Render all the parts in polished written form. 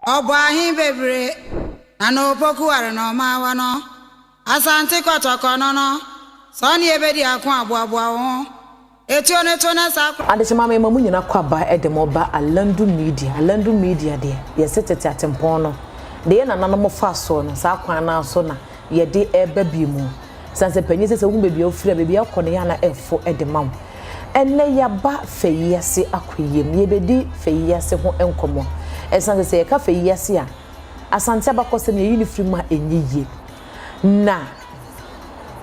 Obahi bebre ano poku are no ma wa no asante kotoko no no so ne ebedi akwa aboaboa ho eti one to na sa adesema me mamu nyina kwaba edemoba Alandu Media de ye setete atempon no de ye nananom mo fa so no sa kwan na so na ye de eba bi mu sanse panyi se hu bebi ofira bebi akọ ne ya na efo edemam enne ya ba Feyiase akoyem ye bedi Feyiase ho enkomo esanse se ye ka Feyiase a asante abakose ne unifrim ma enyiye na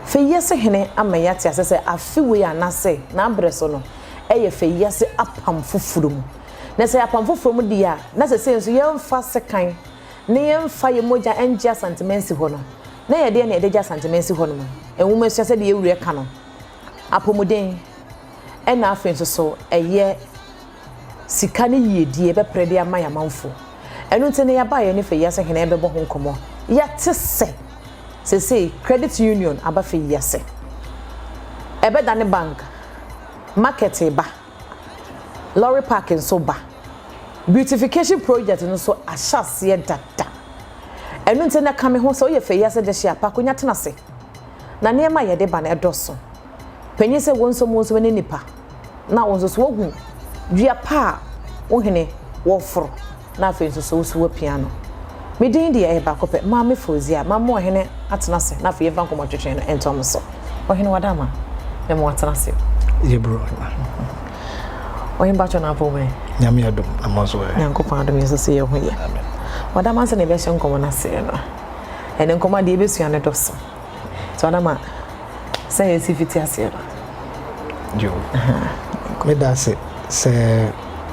Feyiase hene amayate asese afiwe anase na abreso no eye Feyiase apam foforo mu na se apam foforo mu dia na se senso ye mfa sekan ne ye mfa ye moja enja santimensi ho no na ye de na ye deja santimensi ho no enwuma so se de ye wure ka no apomuden ena afenso so eye sika ne yedie be prede amaya manfo enu ntene ya ba ye ne Feyiase hene be bo ho nkomo ya tese say credit union aba Feyiase ebe dane bank market ba lorry parking so ba beautification project no so ahyase dada enu nte na kame ho so ye Feyiase de hia pa konya tenase na ne ma ye de ba na edoso panyi se wonso monso ne nipa na wonso so ogu dua pa wo hene wo foro na afenso so wo piano medin de e ba kope ma me fozia ma mo hene atenase na fe yeva nkomo twetwe no entom so o hene wadama na mo atenase ye bro o hene ba cho na po me nyame adom amozo e nyankopon adom yeso se ye ho ye amen wadama se ne be hye nkomo na se no ene nkomo de be sua ne doso so wadama se ye si fiti ase no jo me da se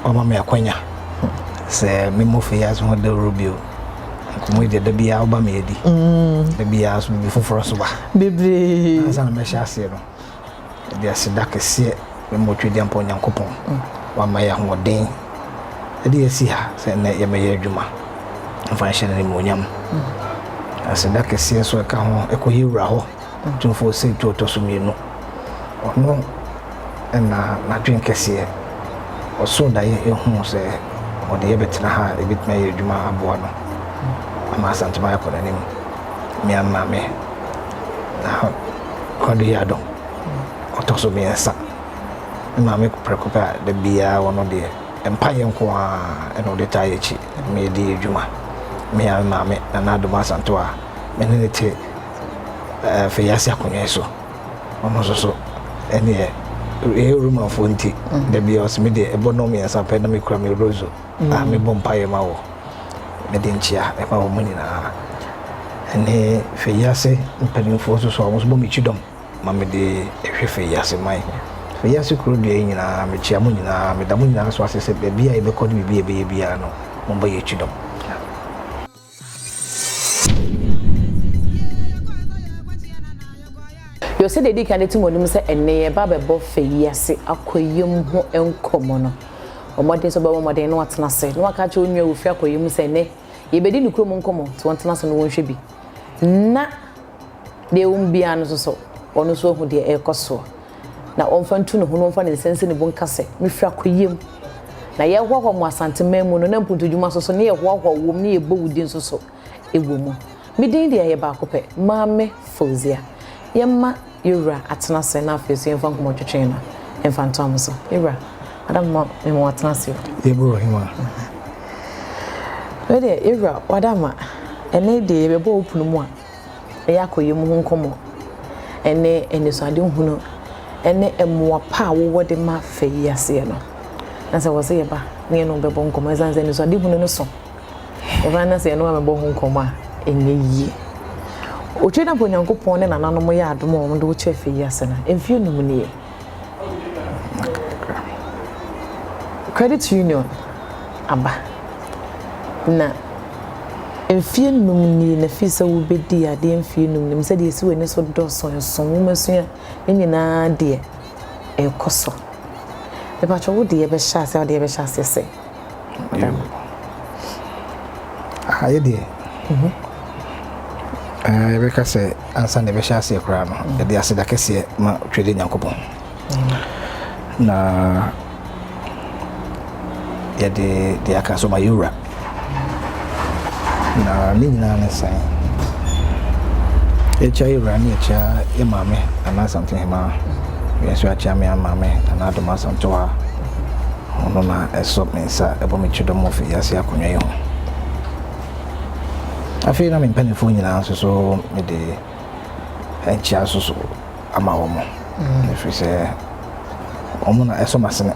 o ma me akwanya se me mo Feyiase ho de rubio como ide da bia oba me edi da bia so bi foforo so ba bebre azana me hyase no de asida kese me mo twedi ampo nyankopon wa ma ya hoden de esi ha se na ye me ye adwuma mfa hye na mo nyam asida kese so ka ho ekoyi wura ho tumfo se to so mienu ono na dwen kese oso da ye hu se o de ye betina ha e bitma ye adwuma aboa no ama santuma ya kona nim mi amma me na kondo ya do otoso mi ensa ma me prekopa de bia wono de empaye nko a eno de tayechi me de adwuma mi amma me na do ma santo a me ne te Feyiase akonye so ono so ene e ruma fonti de bia os me de ebono mi ensa pe na me kura me rozo a me bompaye ma wo medenchia e ma wo muni na ene Feyiase mpanimfo so almost bo mi chidom ma me de ehwe Feyiase mai Feyiase kuro de nyina me chia mu nyina me da mu nyina so asese be bia e be kodi bia bia no mo ba ye chidom yo se dedi kan eti monim se enne ye ba be bo Feyiase akoyem ho enkomo no omode so be omode no atena se no aka che onwa ofi akoyem se ne ye bedi ni krom nkomo to atena se no wonhwe bi na de bia no so ono so hu de ekoso na onfa ntu no hu no onfa ne sense ne bon kase me fi akoyem na ye hwahwa mu asantema mu no na mpuntudwuma so ne ye hwahwa wom ne ye bowudin so ewo mu midin de ye ba kope maame fozia yemma yura atena se na afesu yemfa nkomo twetwe na emfa ntom so yura adam me mo atena se ye bro hima wede yura wadama ene de be bo opunu mu a e akoyem ho nkomo ene so ade hu no ene emwa pa wo de ma Feyiase no na se wo se ye ba ne no be bo nkomo ezanze ne so ade hu no so e ba na se no me bo ho nkomo a enye yi otwe na bonyankopon ne nananom ye adom o mo do che Feyiase na emfie no mu ne credit union aba na emfie num ni na fi se wo bedi ade emfie num nim se de esi we ne so do so wo masu ya enyina de e koso e ba cho wo de be sha se wo de be sha se aye de be ka se ansa ne be sha se kra no e de aseda kese ma twede nyankopon na de aka so ma yura na ni nyina ne san echa yura ni echa e mame ana something ma yes wa cha me mame ana do ma something wa ono na eso mensa ebo me chido mo Feyiase akonwa yi ho afi na me mpanifo nyina so me de encha so ama wo mo if say omo na eso masene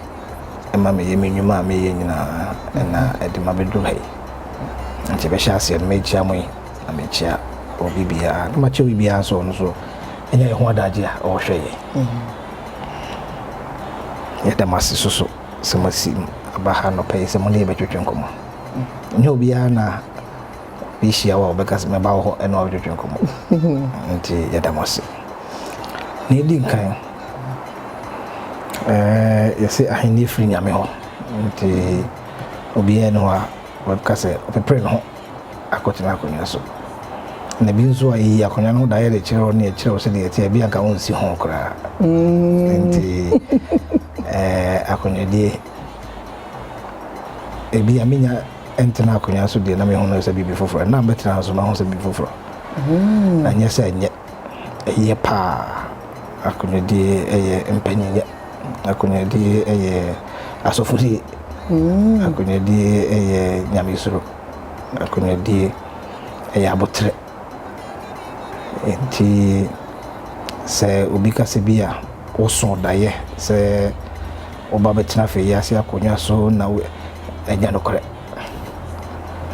ema me yemi nyuma me ye nyina na ede ma bedu hai nti be sha ase me chia mo na me chia obi bia na ma chia obi bia so no so enya ye ho adaje a o hwe ye ye da masi so semasi abaha no pay se mo ne be twetwen komo nya obi a na bi hia wa obekas me ba ho eno o twetwen komo nti ye da masi ni di kan yesi ahini free nyame ho nti obi eno a obekas opepre no akotina akonya so na bi nso ayi akonya no da ye de kire ne kire so de tie bi aka won si ho kra nti akonya die ebi amenya entena akonya so de na me ho no se bibi foforo na betena so ma ho se bibi foforo na nya se nye eye pa akonya die eye empanyiye akonya die eye asofuri akonya die eye nyamisuro akonya die eye abotre enti se ubika se bia oso daye se oba betena Feyiase akonya so na enya nokore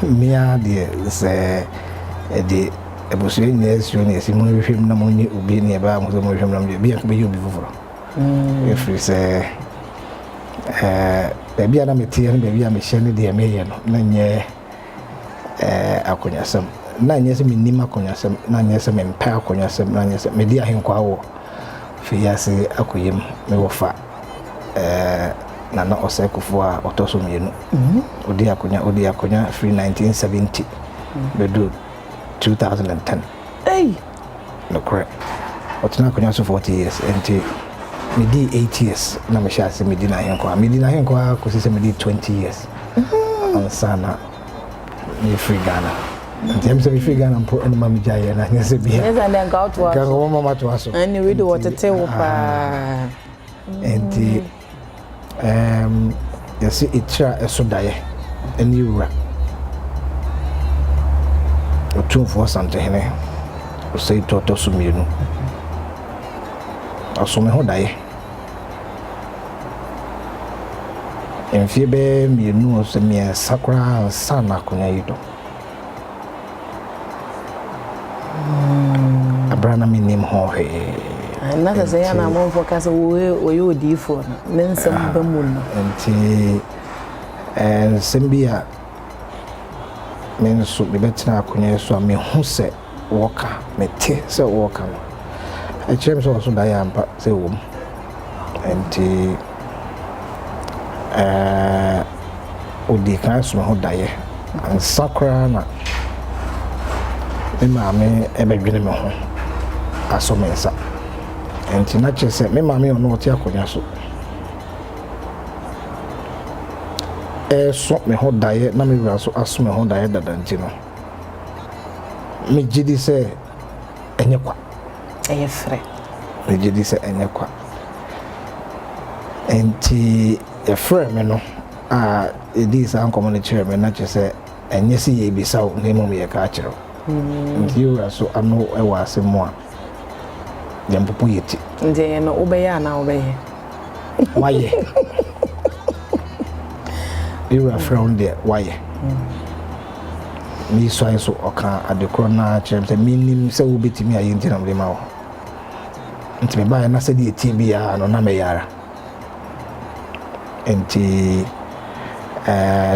mia de se de ebusu ni esio ni esi mo hwehwem na mo nyi obi ni eba mo so mo hwehwem na mo bia ko be obi foforo efri se bia na metie no bia me hye ne de me ye no na nye akonya sam na nye se minima akonya sam na nye se me mpa akonya sam na nye se me di ahenkwa wo Feyiase akoyem me wofa na na osekufo a otoso mienu odi akonya free 1970 bedu 2010 no correct otuna akonya so 40 years enti me di 8 years na me sha se me di na henkwa ko se me di 20 years ansana me free Ghana enti am se me free Ghana mpo ene ma me jaye na nya se bia yes and then go to us kan go mama to aso and we do what te wo pa enti yesi itra esodaye eni wura otumfo sante hene osei toto sumienu asome ho daye enfie be mienu osemie sakura sana akonya yido abrana minim ho he na ta say na mo focus wo yo difo na nsem ba mu no enti sembia menso be betina akonya so me hu se woka mete se woka no echem so da ya ampa se wo enti odi kan so ho daye ansakra na me maame ebedwene me ho asomensa enti na chese me maame ono oti akonya so so me ho daye na me wura so aso me ho daye dadanti no me gidi se enyekwa eyefre me gidi se enyekwa enti efre me no edi sa ankomo ne chere me na chese enyesi ye bisa o ne mo ye ka chiro nti wura so ano ewa asemo a yampopo yeti nje no obeye na obeye waye you are from there waye mi so ayi so oka adekro na chem se minim se wo betimi ayi ntina mle ma wo nti me ba na se de eti bia no na me yara enti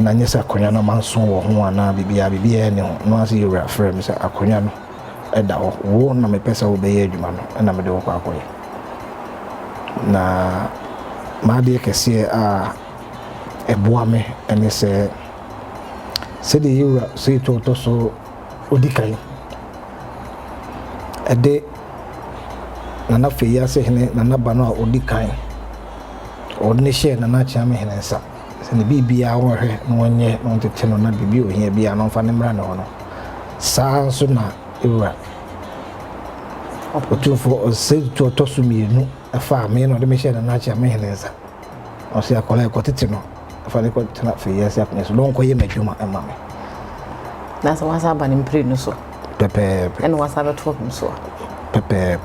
na nyesa akonya na manso wo ho ana bibia ne ho no ase you are from se akonya no eda wo na me pesa wo be ye adwuma no na me de wo kwa akoye na ma de kese a eboa me ene se de yura se to so odikan ede na Feyiase hene na ba no odikan odne she na Gyamera hene sa ne bibia wo hwe no wonye no tete no na bibi o hia bia no fa ne mra no no saa so na ewura opotufo se to tosu mienu afa me no de me hye na acha me henensa o se akola ko tete no afa ne ko tena Feyiase akne so don ko ye madwuma ema me na so wasa ba ne mpre no so pepe en wasa be to so pepe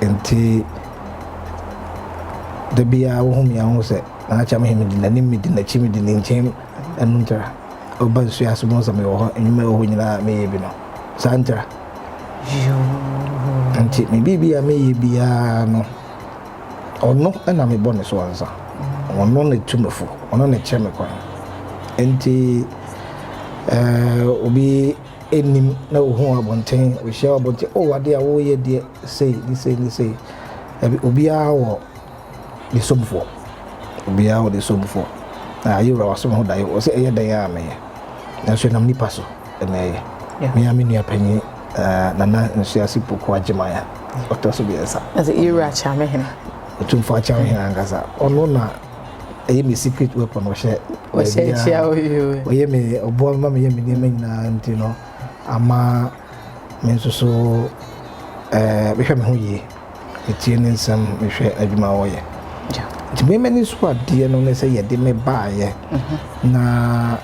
enti de bia wo hum ya ho se na acha me hemi dinani mi dinachi mi dininchen enuntra oba so ya so mo so me wo ho enwuma wo nyina me ye bi no santra yo enti me bibia me ye bia no ono na me bone so ansa ono na tumefo ono na cheme kwa enti obi enim na ohu abonten o hia abonten o wade a wo ye de sei obi a wo de somfo obi a wo de somfo na ayura waso ho dai o se eye dan ya me na so nam nipa so na eye me ya me nua panyi nana nsuasi poko Gyamera otoso bi esa as era cha me hene otumfo cha me hene angasa ono na eye me secret weapon o she chia o ye me obo ma me ye me ni me nyina ntino ama me so be hwe me ho ye etie ne nsam me hwe adwuma wo ye ti me mani so ade no ne se ye de me ba ye na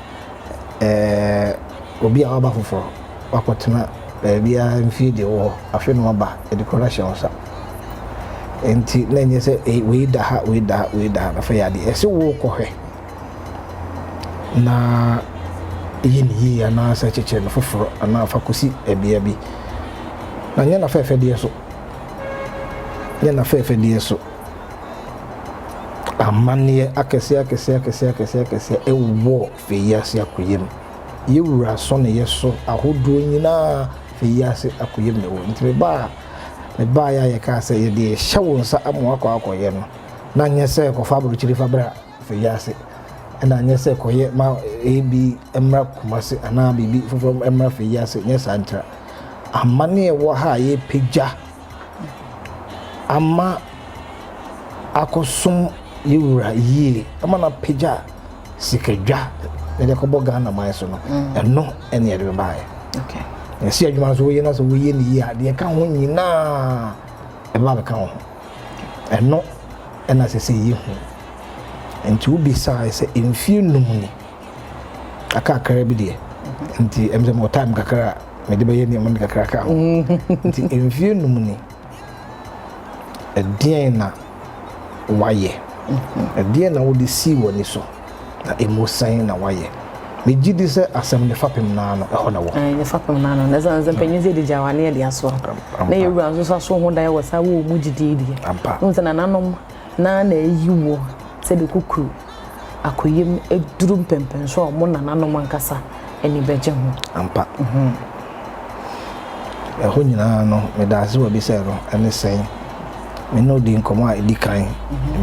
obi a ba foforo wakotena bia mfi de wo afi no ba e decoration sa enti na nye se we da na fa ya de ese wo ko hwe na yini ya na sa cheche no foforo ana fa kosi ebia bi na nya na fa de so amane akese ewo Feyiase akoyem yewura so ne yeso ahodo nyina Feyiase akoyem ne wo ntime ba ya ye ka se ye de hyewo nsa amo akoye no na nya se ko fa buru chiri fa bra Feyiase na nya se ko ye ma ebi emra kumase ana bibi fofo emra Feyiase nya santra amane wo ha ye pegja ama akosum yewura yi ama na pegja sikadwa ne ko boga na mai so no eno ene yede bae okay esi adwuma so wo ye na so wo ye ni yi ade ka ho nyina e ba be ka ho eno ena se yi ho enti ubi sai se emfie numuni aka kara bi de enti emze mo time kakara me de be ye ni mo kakara ka ho enti emfie numuni edien na waye edien na wo de si woni so na emosan na waye me gidi se asem ne fapem na no e ho na wo ne fapem na no na zan panyize de jawane de aso na yewura nso so ho dan wo sa wo mu gidi di nso na nanom na eyiwo se de kukuru akoyem eduru pempen so mo na nanom ankasa eni beje ho ampa e ho nyina no me da se wo bi se ro ene sen me no di nkomo a edi kan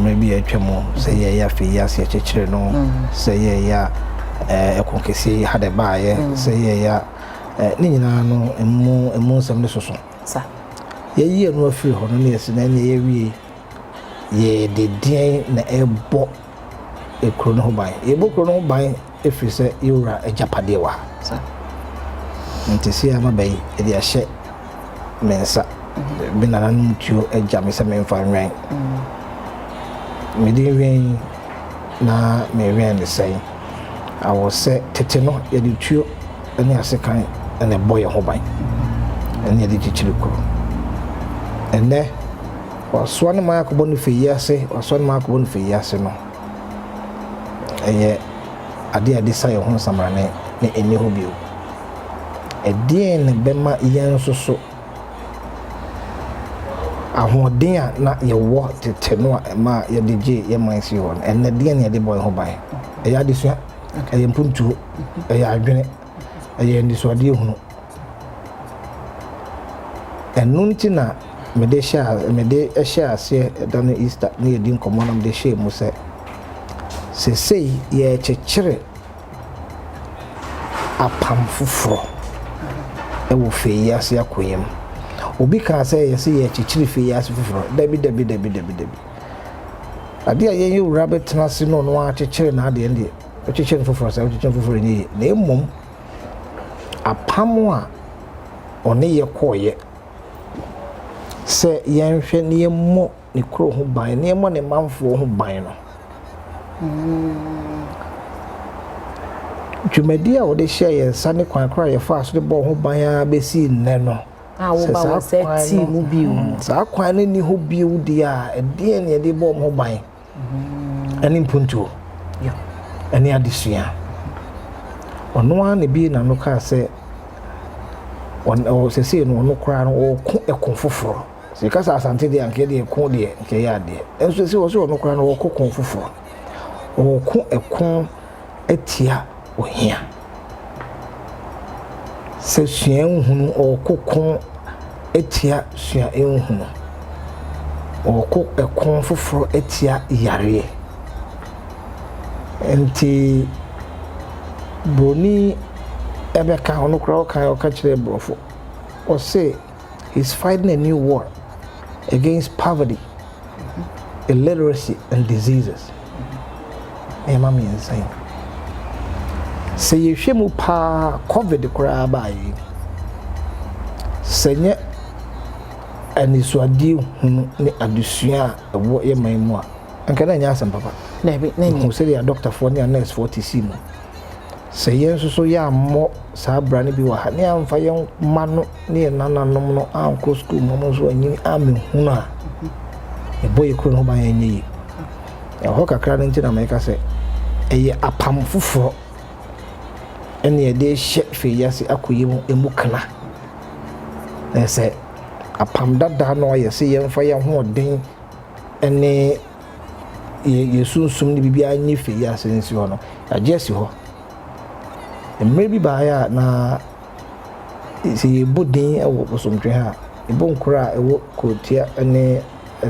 me bi atwemo se ye ya Feyiase achechire no se ye ya ekonkesi hade baaye se ye ya ni nyina no emu nsam ne soso sa ye yi enu afiri ho no ne yesi na ne ye wie ye de din na ebo ekro no ban ye bo kro no ban efiri se yura ejapade wa sa ntisi ama bai e de ahye mensa binana ntuo ejame se memfa nwen me de wen na me wen ne sei awo se tete no ye de tuo ene asekan ene boye ho ban ene de chichiri ko ene waso ne ma akobɔ no Feyiase no eye ade sa ye ho samrane ne eni ho bio edien ne bema yen so ahoden a na ye wo tete no ma ye de je ye man si ho ene de ne de boy ho ban e ya de sua e ye mpuntu e ya adwene e ye ndi so de hunu enunti na me de ehya ase da no Easter ne ye din komo na me de hye mu se sei ye chechire apam fufuro e wo Feyiase akoyem obi ka say yes ye chechire Feyiase fufuro dabi ade a ye wura betena se no no a chechire na ade chichen foforo sa chichen foforo ni na emom apamo a one ye koye se yenhwe ne yemo ne kro ho ban ne yemo ne manfo ho ban no dwumadi a wode hye ye sane kwan kra ye fa so de bo ho ban a besi nne no wo ba wo se ti mu bi wo sa kwan ne ni ho bi wo dia e de ne de bo ho ban ani mpuntu yo ani adesua ono a ne bi na no ka se on se se no kra no o ko ekon foforo se ka sa asante de anke de ekon de nke ya de enso se wo se ono kra no o ko kon foforo o ko ekon etia ohia se sua nhunu o ko kon etia sua nhunu o ko ekon foforo etia yare enti Broni Ebeka ono kra ka kire brofo or say he's fighting a new war against poverty, illiteracy and diseases. Mama me insane. Say you shemu pa COVID kra ba yi. Senye aniswadi hunu ni adusua ewo ye manmu a. Anka na nya asem papa. Na bi na ni. Say ya doctor for ni nurse for TC mu. Say yenso so ya mo sa brane bi wa ha ne amfa yen mano ne nananom no anko school momo so anyi amehunu a e boy kro no ban anyi e ho kakra no ntina me ka se eye apam fufuro ene e de hye Feyiase akoyem emu kana e se apam dada no ye se yen fa yen ho den ene ye sunsum ni bibia anyi Feyiase nsi ho no agesi ho maybe by na see budding a walk some tree ha a bone cry a walk could tear any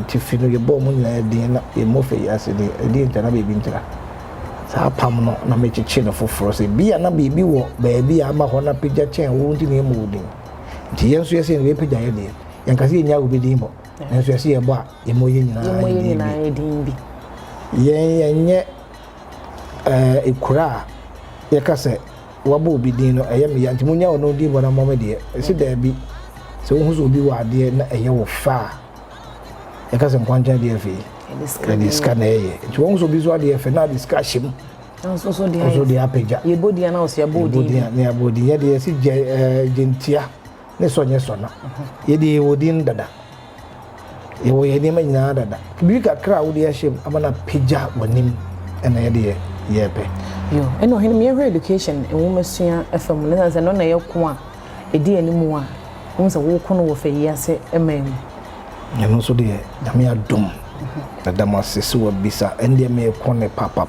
tifino your bomb na dinner a more Feyiase a didn't and a baby intra. Sa pamno na make a chain of frost be a baby walk baby I'm a hona pija chain wounding him moving. Tians we are saying we pay idea and can see now be demo and so I see a bar a moyin be yet a cry a cassette. Wabo bi din no eyem ya ntimunya ono di bona mama de ese da bi se wo huzo bi wa de na eye wo fa e ka se nkwanja de afi e diska na eye nti wo huzo bi zo de afi na diska shim so de apeja ye bodi na o se bodi na bodi ye de se gentia ne so nye so na ye de wodin dada ye wo ye de manyina dada bi ka kra wo de ashim amana peja wanim ena ye de ye pe yo eno hene me education en wo masua fm ne san no na ye ko a edi animu a wo se wo ko no wo Feyiase emam no so de Gyamera dum da damase so wa bisa ende me ko ne papa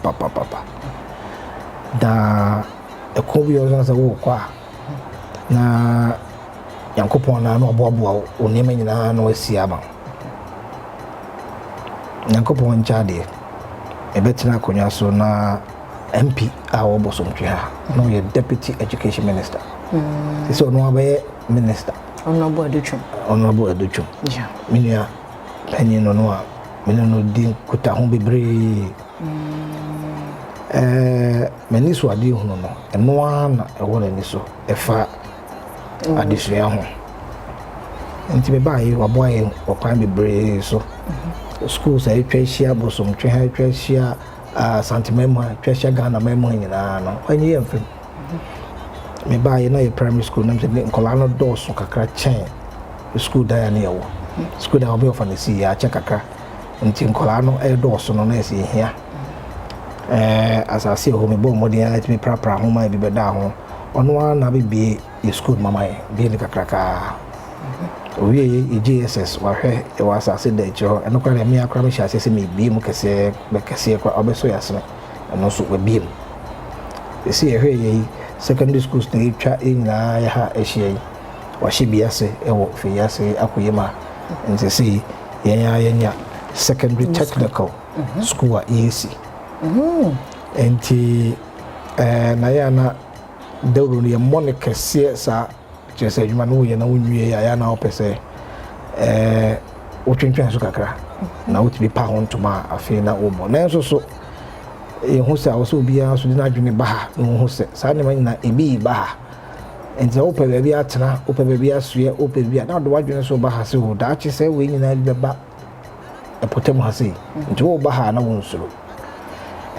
da e ko bi o san wo kwa na yankopon na no boaboa o ne manyina na wasi aba yankopon chade e betina konwa so na MP our bosom twa no ye deputy education minister so no abaye minister honorable educhum yeah minia penye no a mena no din kuta ho bebre mani so ade hu no eno ana e wona ni so e fa adesua ho enti be ba yi waboye okwan bebre so schools ai twahia bosom twahia santimemo twahia Ghana memo nyina no anyi yemfem me ba ye na ye primary school nam se nkola no doso kakra chen school da na yewo school da obi ofanisi ya chen kakra nti nkola no e doso no na esi hia asase ho me bo modi ya ti me prapra ho ma bi beda ho ono na bibie ye school mama ye bi ni kakra ka oye GSS wa hwe e wa asase da echo eno kwa me akra me hyase se me bi mu kese be kese kwa obeso yasne eno so we bi mu esi ye hwe ye secondary schools na etwa enyina ya ha ehye wa Feyiase e wo Feyiase akoyema ntese yenya secondary technical school a EAC enti na ya na dawro ne monike se sa jese adwuma no ye na wonwie ya na opese wotwentwen so kakra na wotibi pa ho ntoma afi na obo na enso so who say also be a so na dwene ba ha no who say sa ne man na ebi ba ha enti wo pe baabi atena wo pe baabi asue wo pe baabi na do wadwene so ba ha se wo da che se we nyina bi ba epotem ha se enti wo ba ha na wo nsuro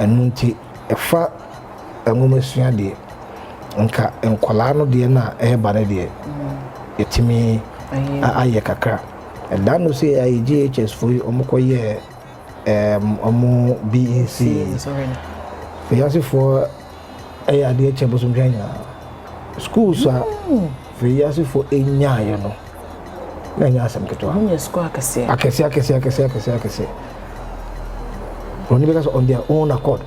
enu nti efa ngoma sua de nka enkola no de na ba ne de yetimi aye kakra da no say aye GHS for omokoye omo BEC Feyiase for ade chebo so ntwanya schools a Feyiase for enya ye no na nya asem keto ho school akese oni be on their own accord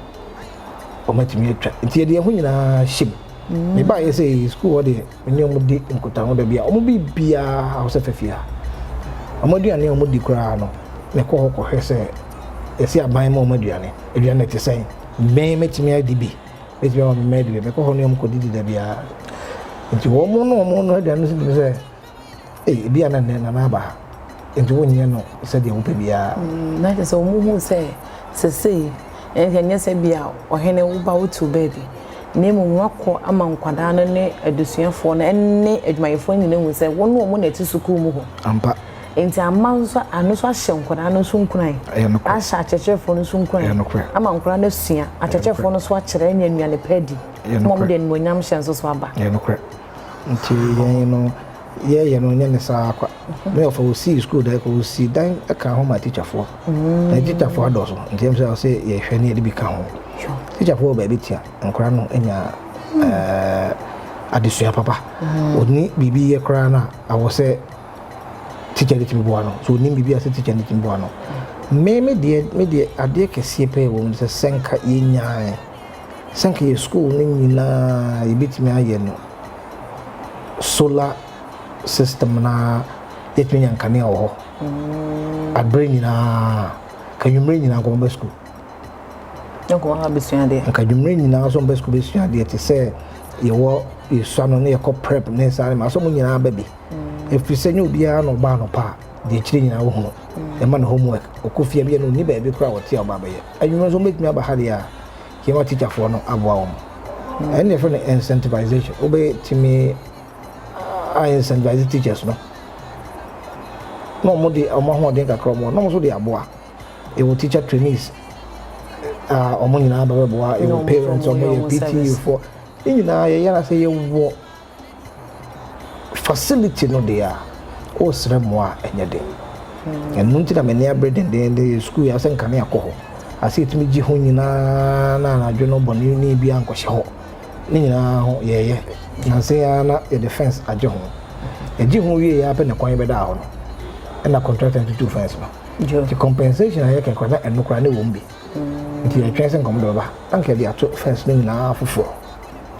o matimi atwa nti de ho nyina shim me ba ye say school de me omo di nkuta ho da bia omo bibia hausa fafia omo duane omo di kura no me ko ho hwese esi aban mo aduane te sen me metimi adi bi metimi o me adi be ko ho ne omo ko didi da bia nti wo mo no aduane se bia na na ba nti wo nyɛ no se de wo pe bia na je se o mu hu se enye se bia ohene wo ba wo to baby nemu nwakọ ama nkwada no ne adusuafo no enne adwumayefo nyina hu se wo no mo na ti sukuu mu ho ampa enti amanso anoso ahye nkwada no so nkuran ahye achechefo no so nkuran ama nkwada no sua achechefo no so akyere nya nnuane pedi mom de nmonyam hye nso so aba ye nokre nti ye no ye no nya ne sa akwa me of we see school da ko see dan aka ho ma teacher fo na teacher fo adoso nti em say ye hwe ne de bi ka ho teacher fo ba bi tia nkora no enya adesua papa oni bibi ye kra na awo say teacher de timbo no so ni bibi ase teacher de timbo no me de ade kese pe wo se senka ye nyaa senka ye school ni nyina ye bitimi aye no solar system na yetwenya nkane wo ho abrain na kanyumre nyina ko ba school ko ha besua de kanyumre nyina so ba school besua de te se ye wo isano ne ko prep ne sare ma so mo nyina ba bi efise nyu bia no ba no pa de chire nyina wo ho e ma no homework okofia bia no ni ba bi kra wo ti aba ba ye anyumre so metumi aba ha ya ke ma teacher for no aboa wo and for incentivization obe timi I incentivize teachers no more the omo den kakra mo no so the aboa e wo teacher trainees omo nyina ba boa e wo parents omo ye PTU for nyina ye yana say ye wo facility no dia o sere mo a enye de enu nti na me ne abredin de school ya sen kan yakọ ase timi gi ho nyina na adwo no boni ni bia nkọhye ho ni nyina ho ye na se ya na the defense agye ho egi ho wie ya pe ne kwan be da ho no na contract and to fence no the compensation ya kan kwada enu kra ne wo mbi nti ya twese nkom do ba anke dia to fence ni nyina foforo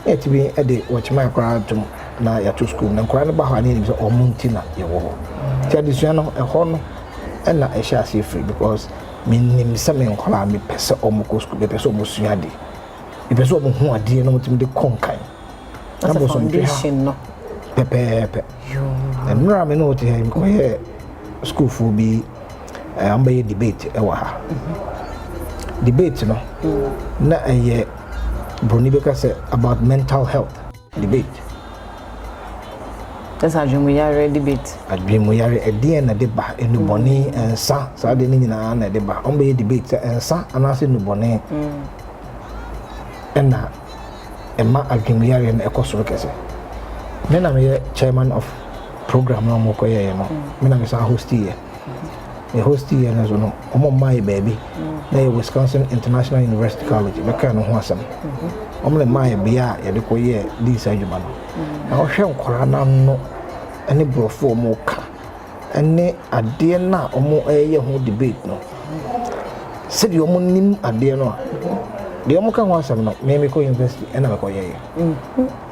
e ti bi e de watchman kra tum na ya to school na kra ne ba ha ne ni so omunti na ye wo ho ti adisua no e ho no e na e sha see free because minim se me nkola me pese omuko school be pese omusua de e pese omu hu ade no mutim de konkan na bo foundation no pepe and no me no te him ko ye school for be ambaye debate e wa ha debate no na ye broni be ka say about mental health debate that's a Gyamera debate Gyamera e na de ba enuboni ensa sa de ni nyina na de ba ambaye debate ensa anase enuboni na emma Gyamera na ekosoro kese me na me chairman of program no mo koye no me na me sa host here e host here na zo no omo mai baby na Wisconsin International University College be ka no ho asam omo le mai bia ye de koye di sa djuma no na o hwe nkora na no ene brofo mo ka ene ade na omo eye ho debate no se di omo nim ade no de omo ka ho asam no me ko university ena me koye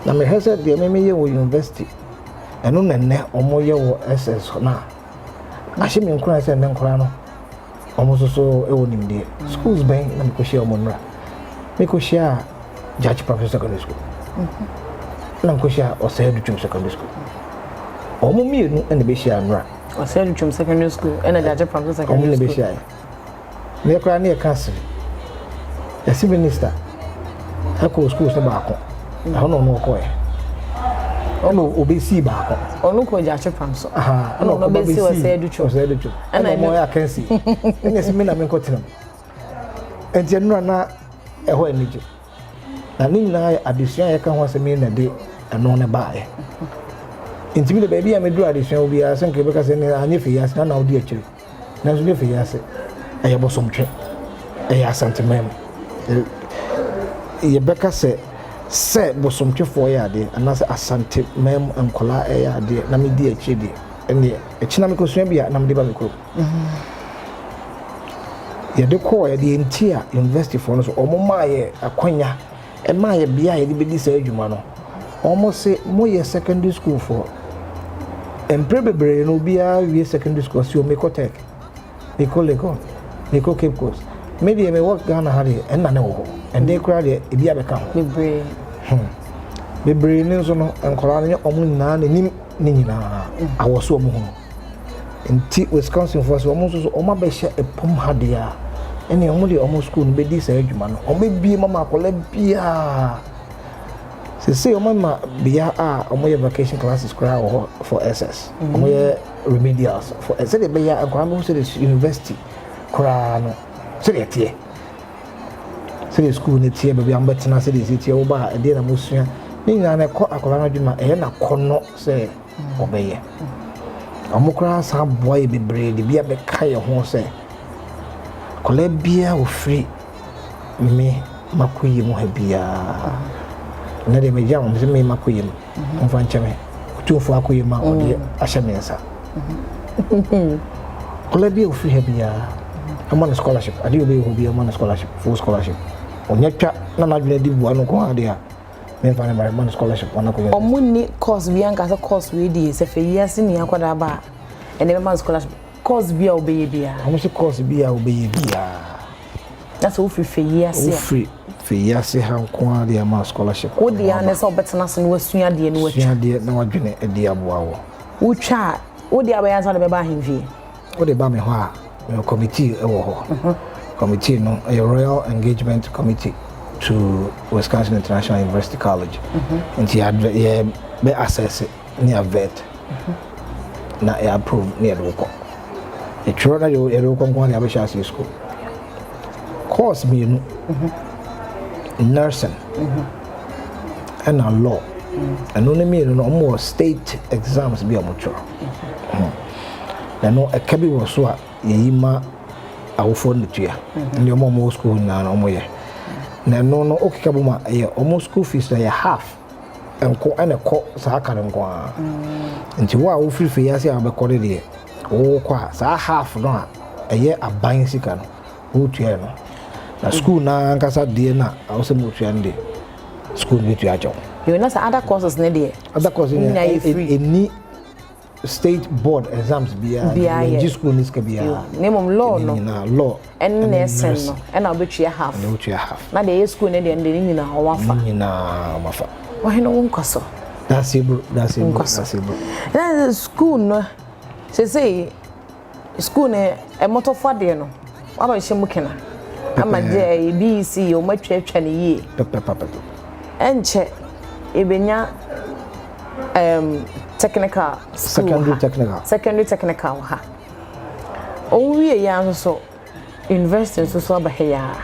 na me hese de me ye wo university eno nenne omo ye wo SS na ahye me nkura se nkura no omo so e wo nimde schools ben na me ko share omo nra me ko share Judge Professor Secondary School na me ko share Osedu Chum Secondary School omo mi nu ene be share nra Osedu Chum Secondary School ene Judge Professor Secondary School omo ne be share me kura ne e cancel yɛsi minister ɛkɔ schools ne baako ɛhɔ na ɔno ɔkɔɛ ɔno obesi baako ɔno kɔ gyache pam so ɔno obesi ɔsɛ ducho ɛna ɔmo yɛ akansi ɛna yɛsi me na me nkɔ tenam ɛnti ɛno na ɛhɔ anigye na ne nyinaa yɛ adesua yɛka ho asɛm na de ɛno ne baeɛ nti bi de baabi a meduru adesua obiara sɛ nka bɛka sɛ ne anyɛ Feyiase na wodi akyire nanso ne Feyiase ɛyɛ bɔsɔmtwe ɛyɛ asantemam yɛbɛka sɛ bɔsɔmtwefoɔ yɛ adeɛ anaasɛ asantemam nkɔla ɛyɛ adeɛ na medi akyire deɛ ɛne ɛkyina mekɔsua bi a na mede ba mekuro yɛde kɔɔ yɛde nti a universityfoɔ no so ɔmo maa yɛ akwanya ɛmaa yɛ bia yɛde bɛdi saa adwuma no ɔmo se moyɛ secondary school for mpere bebree no obiara wie secondary school si o mekɔ tech mekɔ Legon mekɔ Cape Coast media me work Ghana ha deɛ ɛnna ne wɔ hɔ ɛnde koraa deɛ ebi abɛka ho bebree ne nso no nkɔla no nyɛ ɔmo nyinaa n'anim ne nyinaa awɔ so ɔmo ho nti Wisconsin for so ɔmo nso so ɔmo abɛhyɛ ɛpom ha deɛ a ɛne ɔmo deɛ ɔmo school no bɛdi saa adwuma no ɔmo bɛbie mama akɔla biaa sɛ ɔmo ma bia a ɔmo yɛ vacation classes koraa wɔ hɔ for SS ɔmo yɛ remedials for sɛ deɛ bɛyɛ nkɔla no sɛ de university koraa no sɛ deɛ teɛ sɛ deɛ school ne teɛ baabi a mbɛtena sɛ deɛ teɛ wo ba a ɛdeɛ na mosua ne nyinaa na ɛkɔ akɔla no adwuma ɛyɛ na kɔnɔ sɛ ɔbɛyɛ ɔmo koraa saa boa yɛ bebree de bia bɛka yɛ ho sɛ akɔla biaa ofiri me makɔyɛ mu ha biaa na de me jam me me makoyem mfa nkyeme otumfo akoyem a ode ahye me nsa kola bi ofiri ha bia amana scholarship ade obe ho bia amana scholarship full scholarship onyatwa na nadwene di bua no ko ade a me mfa na amana scholarship wana ko omuni course bi anka course we di se Feyiase ni akwada ba ene amana scholarship course bi a obeye bia amusi course bi a obeye bia that's ofiri Feyiase ofiri Feyiase ha nko ade ama scholarship wo dia ne so betena se no wasua de no watwa de na wadwene ade aboa wo wotwa wo dia ba yansa de be ba ahemfie wo de ba me ho a me committee e wo ho committee no a Royal Engagement Committee to Wisconsin International University College nti ya be assess ni a vet na e approve ni edoko e tro na yo edoko nko na abesha school course me no nursing and a law and only me no more state exams be omocho na no e kabi wo so a yima awofo netua ndi omo school na no mo ye na no okika bo ma ye omo school fees na ye half enko ene ko sa aka nko a nti wo a wo free Feyiase a be ko de wo kwa sa half no a ye aban sika no wo tua no na school na nkasa de na awose mo tua nde school bi tua ajo you know say other courses ne de other courses any state board exams bia in school ni ska bia name law no na law and nursing no and obetua half na otua half na de school ne de ni na o wafa ni na o mafa o he no wonkoso that's it bro na school no say school ne e motofo de no aba hye mukena ama je BC o matwatwa ne yie papa enche ebenya technical school secondary technical ha onwie ya so university so abaheya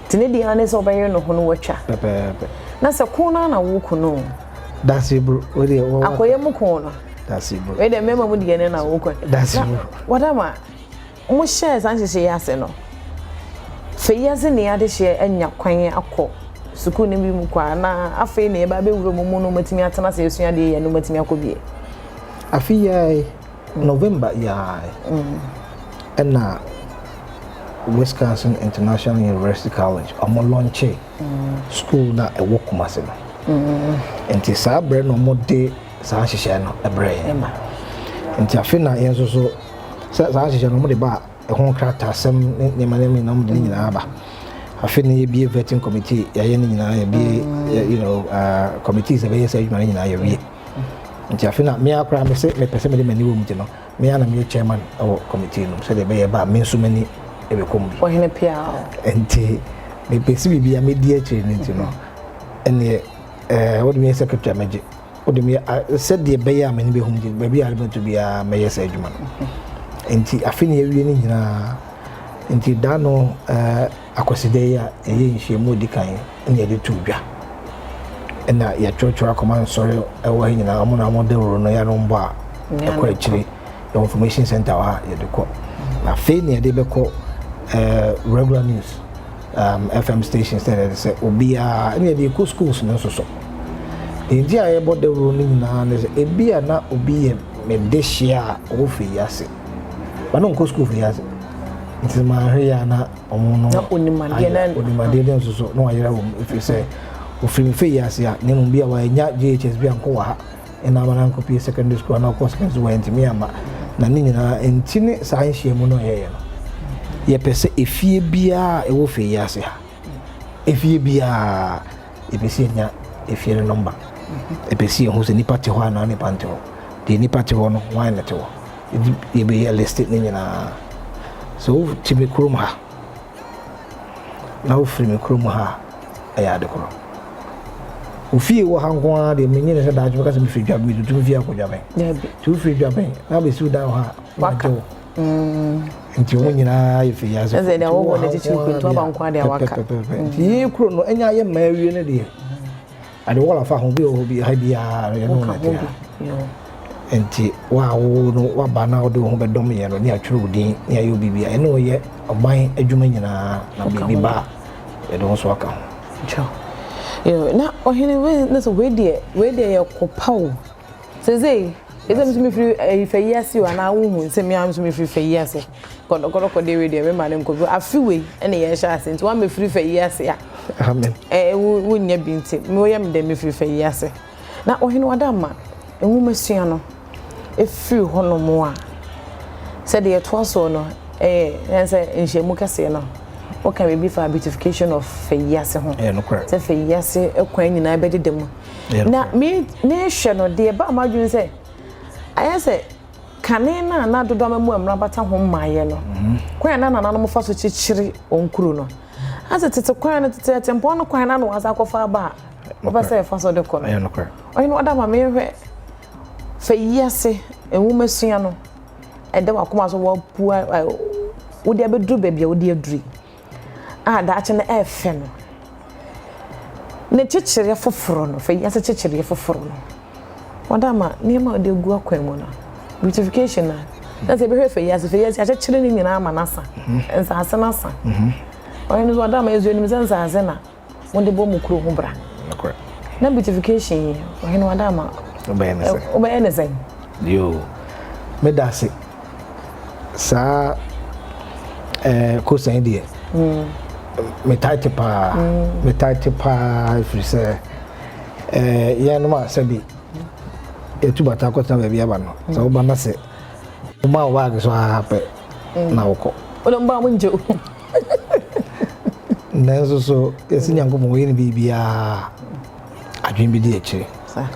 tene di ane so baye no hono watwa na se kona na wo kuno that's it bro we dey akoye mu kono that's it bro we dey mema mu di ene na wo kono that's it bro wadama mo share sanche yase no Feyiase ne ade hye anya kwan akọ suku ne bi mu kwa na afei ne ba be wuro mu no matimi atena se esua de ye no matimi akobie afei ya November ya na Wisconsin International University College omo launch school na e wokumase no enti sa bre no mo de sa hyehyɛ no ebre enti afei na yenso so sa hyehyɛ no mo de ba ehon krata asem ne manemi na mo de nyina aba afei ne be vetting committee ya ye nyina ya be committees e be yes adwuma nyina ya wie nti afei na me akra me se me pese me de mani wo mu no me ana me chairman of committee no se de be ba me nso mani e be kom bi o hene pia enti me pesi bibia me di akire ne ti no ene what me secretary meje what me said the be ya me be hum di be bia be to bia me yes adwuma enti afini awie ni nyina enti da no akwaside ya eye nhyiemu di kan ene de tu dwa ena ya chochora command sorry ewa nyina amuna amode woro no ya no mbo a ekwa akire information center wa ye de ko na fe ne de be ko regular news FM stations there say obia ene de ko schools no so enti aye bode woro ni na ne say ebia na obi me de share o Feyiase ba no ko school Feyiase nti ma hwe ya na omo no na onimade na so no ayera wo if say ofiri Feyiase ya ne mbia wa nya JHS bia nko wa ha ena ma na copy secondary school na course kan so wa ntimi ama na ni nyina entine sa nhyiemu no yeye no ye pese efie bia e wo Feyiase ha efie bia e pese nya efie no number e pese ho se nipa te ho na nipa nte ho de nipa te ho no wan na te ho e be listed ni nyina so tibi kurum ha na ofiri me kurum ha aya de ko ofie wo hankwa de menye ne se da ajuma kase me fi dwa me tutu fi akodwa ben tu fi dwa ben na be su da ha waka nti wo nyina ye Feyiase eze da wo ne tichi kwentu abankwa de waka nti kuro no enya ye ma awie ne de ade wala fa ho bi o bi ha bia ye no na te enti wa wo no wa ba na odo ho be dom ye no ne atwere odin ne ayo bibia ene o ye oban adwuma nyina na bibi ba ye do so aka cho yo na ohene we na so we de ye kopawo seze eze mi free Feyiase wa na wo hu nse mi am so mi free Feyiase ko de we de me ma ne nko afiwe ene ye sha ase nti wa me free Feyiase ya amen wo nya bi nti me wo ye me de me free Feyiase na ohene wadama enwu masua no efiri hono mo a se de to so no ense nhyiemu kase no o can be for beautification of Feyiase ho no correct se Feyiase ekwan nyina be de dem na me hwe no de ba amadwun se ayese kane na dodo amamu amra bata ho maye no kwan na no mo fa so chichiri onkuru no ase tete kwan na tete tempo no kwan na no asa kofa ba o ba se fa so de ko no correct o ino ada ma me hwe Feyiase enwu masua no ede wakoma so wo pua wo de abedru ba bia wo de aduri da ache na efe no ne chichiri foforo no Feyiase chichiri foforo no wadama niema de gu akwan mu no beautification na se be hwe Feyiase chichiri ni nyina ama nasa ensa asenasa oyinu so wadama ezu enim sensa azena wo de bo mu kuro ho bra na beautification oyinu wadama obeyene sen yo me dase sa ko san die me tight pa if say ya no ma sabi etu bata ko tan bia ba no so oba na se o ma wa ga so hape na woko o lo mba mu nje na so esi nyanko mo yin bibia adwen bi di echi sa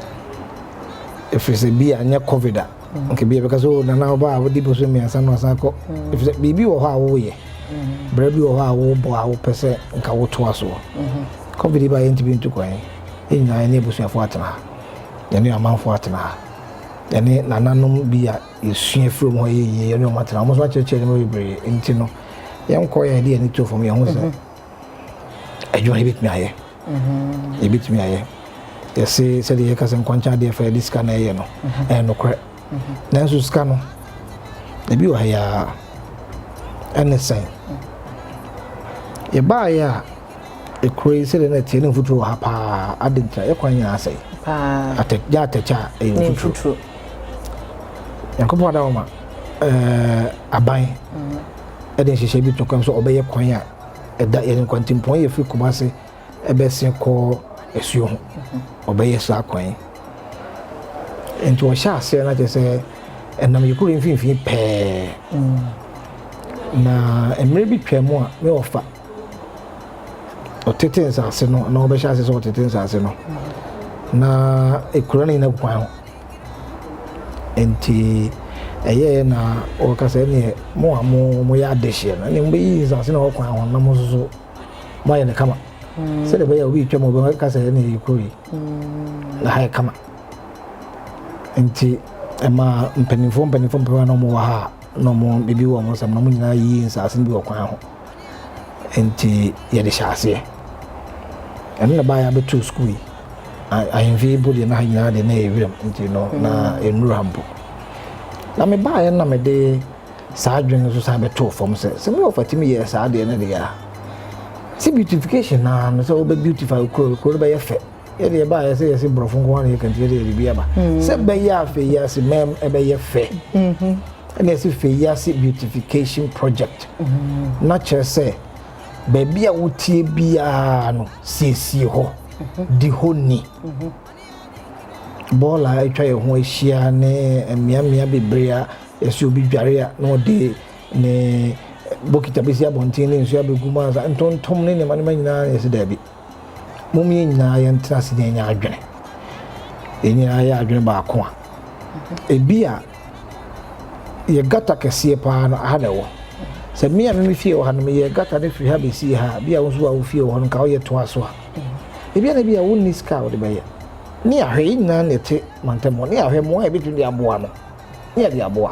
if it's a be anya covid okay be because na na oba wo di boso mi asa no asa ko if bibi wo ha wo ye brebi wo ha wo bo ha wo pese nka wo to aso covid ba enti bi ntukwan enya ene boso afo atena ya ne amanfo atena ya ne nananom bi a yesua from ho ye ye ne o matena mo so acheche ne mo bibre enti no yam ko ya di ani to from ye ho se adwo he bit mi aye e bit mi aye yesi se de yeka sen kwancha de fa diska na ye no no kre na so ska no e bi wa ya enesen ye ba ya e crazy le na tie ne futuro ha pa adinta e kwanya asai pa atecha e futuro yankopo da ma aban e de hihye bi to kwam so obeye kwanya e da ye kwantimpon ye fi kumase e be sen ko esuo ho obeye sa kwan enti wo sha ase na je se enam yekuru mfimfin pe na emre bi twemu a me ofa otete nsase no na obesha ase so otete nsase no na ekura na kwan ho enti eye na o ka se ne mo ya adehye na ne mbe yi nsase na o kwan ho na mo so moye ne kama se de be obi twem obi ka se ne yikuri na ha kama enti ema mpanimfo mpa no mo wa ha no mo bibi wo mo sam no mo nyina yi nsase bi okwan ho enti ye de hyase eno na ba ya beto school yi ahemfie body na ha nyina de na ewiem enti no na enuru hampo na me ba ya na me de saa dwen so sa beto form se me ofatimi ye saa de na de ya si beautification na no so be beautify ko be ye fe ye de ba ya se brofo nko na kan tie de bia ba se be ya Feyiase mem e be ye fe and yes Feyiase beautification project na chere se be bia wotie bia no siesie ho di honi bola etwa ye ho ahia ne miamia bebrea yesu obi dware a no de ne bokita besi abontin ne nsu abeguma za ntontom ne ma nyina yesi dabi mumye nyina ye ntena se nya adwene enyina ya adwene ba ko a ebia ye gata kese pa na ha lewo se mia me fie wo ha no ye gata ne firi ha besi ha bia wo so a wo fie wo no ka wo ye to aso ha ebia na bia wo ni ska wo de be ye ni ahwe nyina ne te mantemo ni ahwe mo e bitu di aboa no ni di aboa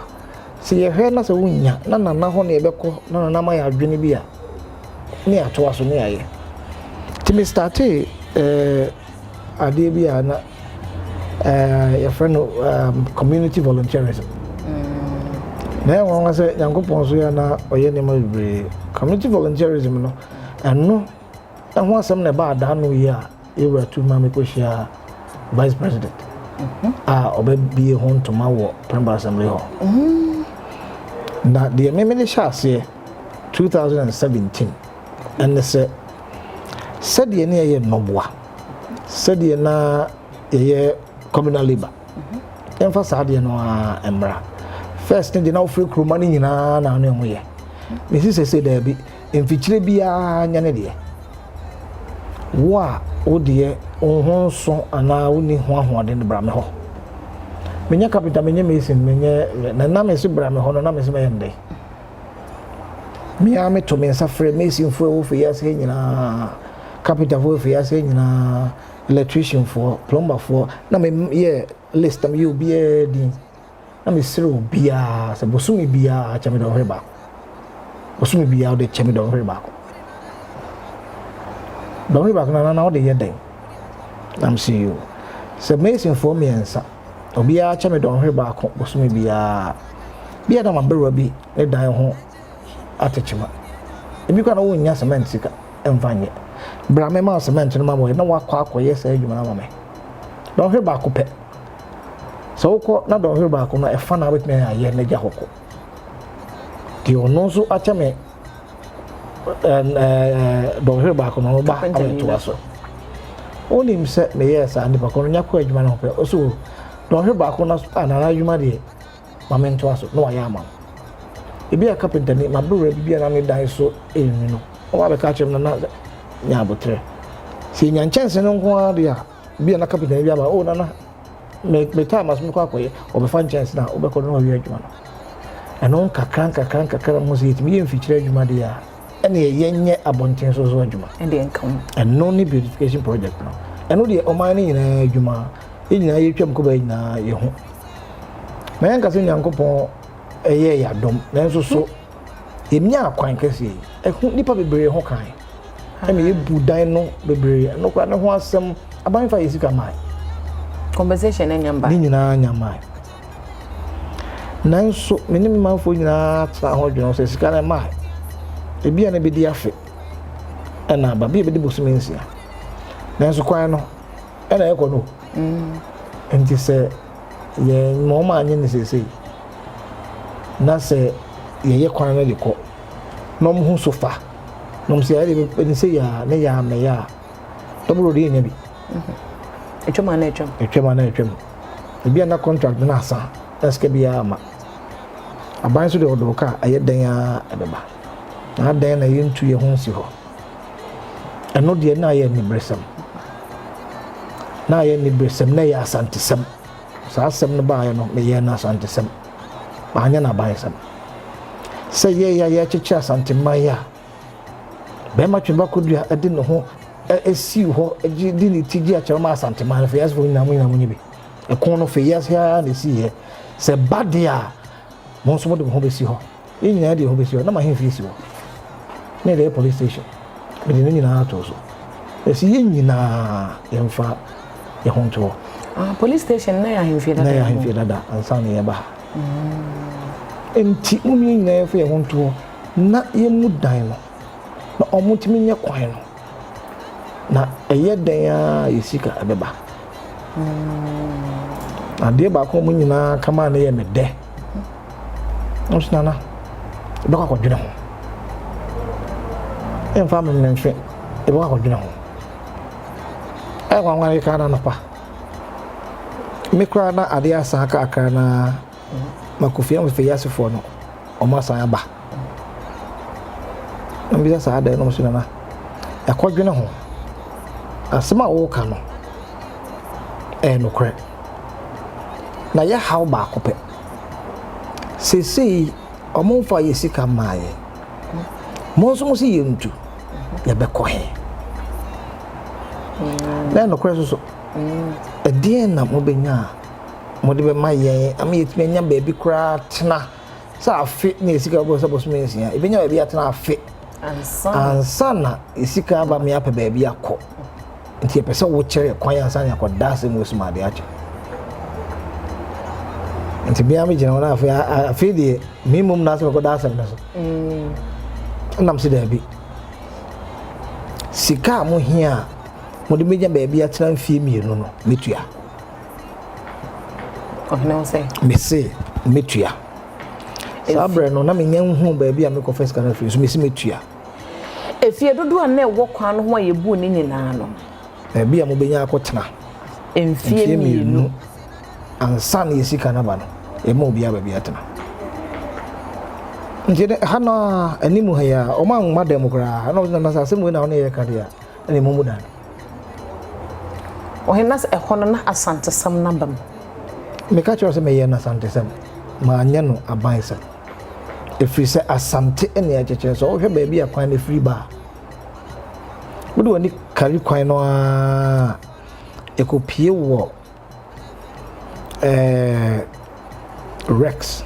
se ye hwe na se wunya na nana ho na ebekọ na nana ma ya adwene bi a ni ato aso ni aye ti me start ade bi a na your friend community volunteerism na e won say yankopon so ya na oye ne ma bibre community volunteerism no eno ho asem na ba da no ya e wura tu ma me ko shia vice president obabi ho ntoma wo Primary Assembly ho na the me shase 2017 and say said ye ne ye noboa said ye na ye communal labor emphasize ye no emra first thing na free crew money nyina na no ye me say there bi emfichire bia nya ne de wa odie ohon so ana woni ho ahoɔden de bra me ho menya capital menya mesin menya na me se bra me ho no na me se me yende me a me to me nsa frɛ mesin fo wo Feyiase nyina capital fo Feyiase nyina electrician fo plumber fo na me ye list am you be din na me sere obia se bosumi bia cha me do hwe ba bosumi bia de cha me do hwe ba do hwe ba na o de ye den I'm see you se mesin fo me nsa obia cha me do hwe ba ko bosumi bia na mabrewa bi ne dan ho atechima ebi kwa na wo nya cement sika emfanye bra me ma cement no ma mo na wakọ akoye sa adwuma na ma me do hwe ba ko pe so ko na do hwe ba ko na efa na betme aye na gya hoko ti ono so acha me do hwe ba ko no ba abeto aso onim se me yes and ba ko nya ko adwuma na ho pe so do hwe ba ko na anana adwuma de ma me nto aso no ya ama ebi a carpenter ni ma bro bi na me dan so enu no o wa be ka chem na nya abotre si nya chance no nko a dia bi na carpenter bi aba o na me time as me kwa koye o be fan chance na o be ko no wi adwuma no eno kakran mo se yitimi mfikyire adwuma dia ene ye nye abonten so adwuma and the income eno ni beautification project no eno de o man ni nyina adwuma nyina ye twam ko ba nyina ye ho me yanka se nyankopon eye ya dom nanso so emnya akwan kese ehu nipa bebree ho kan eme ye budan no bebree no kwa ne ho asem aban fa yesika mai conversation enyamba ni nyina nyamai nanso menim manfo nyina tra ho dwon so sika na mai ebia na bedi afe na ba bia bedi bosumensia nanso kwan no na ye ko no enti se ye mo ma anye ne sesei na se ye kwan na liko no mo sofa no se ya de se ya ne ya me ya double de nya bi etwema na etwem ebi na contract na asa eske bi ya ma aban so de odoka aye dan ya ebeba na dan na ye ntu ye ho si ho eno de na ye ni bresem na ya asantesem sa asem no ba ye no me ye na asantesem ba anya na ba yesem se ye ya checha asantemaya be ma twemba kodua ade ne ho esi ho di ne tigi a kyerema asante man Feyiase fo nyina mo nyibi ekon no Feyiase ha na si ye se bade a mo so mo de ho be si ho nyina de ho be si ho na ma hemfi si ho ne de police station me de nyina ato so esi nyina yemfa ye ho nto police station na ya hemfi dada ansa ne ye ba enti mo nyina fa ye ho nto na ye mu dan no na omutimi nye kwan no na eye dan ya yesika abeba ade ba ko mu nyina kama na ye mede nsana be kwa dwene ho en fa me nfe e be kwa dwene ho e kwa ngwa ka na no pa me kra na ade asa aka aka na makofia me Feyiase fo no o ma san aba mbisa sa ade no musina na akwadwene ho asema wo ka no no kre na ya how ba kope sesi omonfa yesika maaye monso mo si yentu ya be ko he na no kre so edien na mo benya mo de be maye am yetime nya ba bi kra tena sa afi na yesika bo so mensi ya ebenya ba bi atena afi ansana isika ba me apa ba bi akọ nti e pese wo kire kwan ansana akọda se mo suma de ache nti bia me gina na afi de minimum na se ko da asem na so nam se da bi sika mo hia mo de meja ba bi atena mfie mienu no metua ohne say me se metua sabre no na me nya hu ba bi a me confess kana free so me se metua efie dodo an na ewo kwan no ho ayebu ni nyina no bi a mo benya akotena mfie mienu ansa na yesika na ba no e ma obi aba bi atena nje hana animu ha ya o ma nma dem kra na na sa semu na ye ka dia ene mo mudan o henas e hono na asante sam na bam me ka choro se me ye na asante sam ma anya no aban sa efiri se asante ene ya cheche so o hwe ba bi akwan na free ba mudu wani kari kwan no a ekopie wo Rex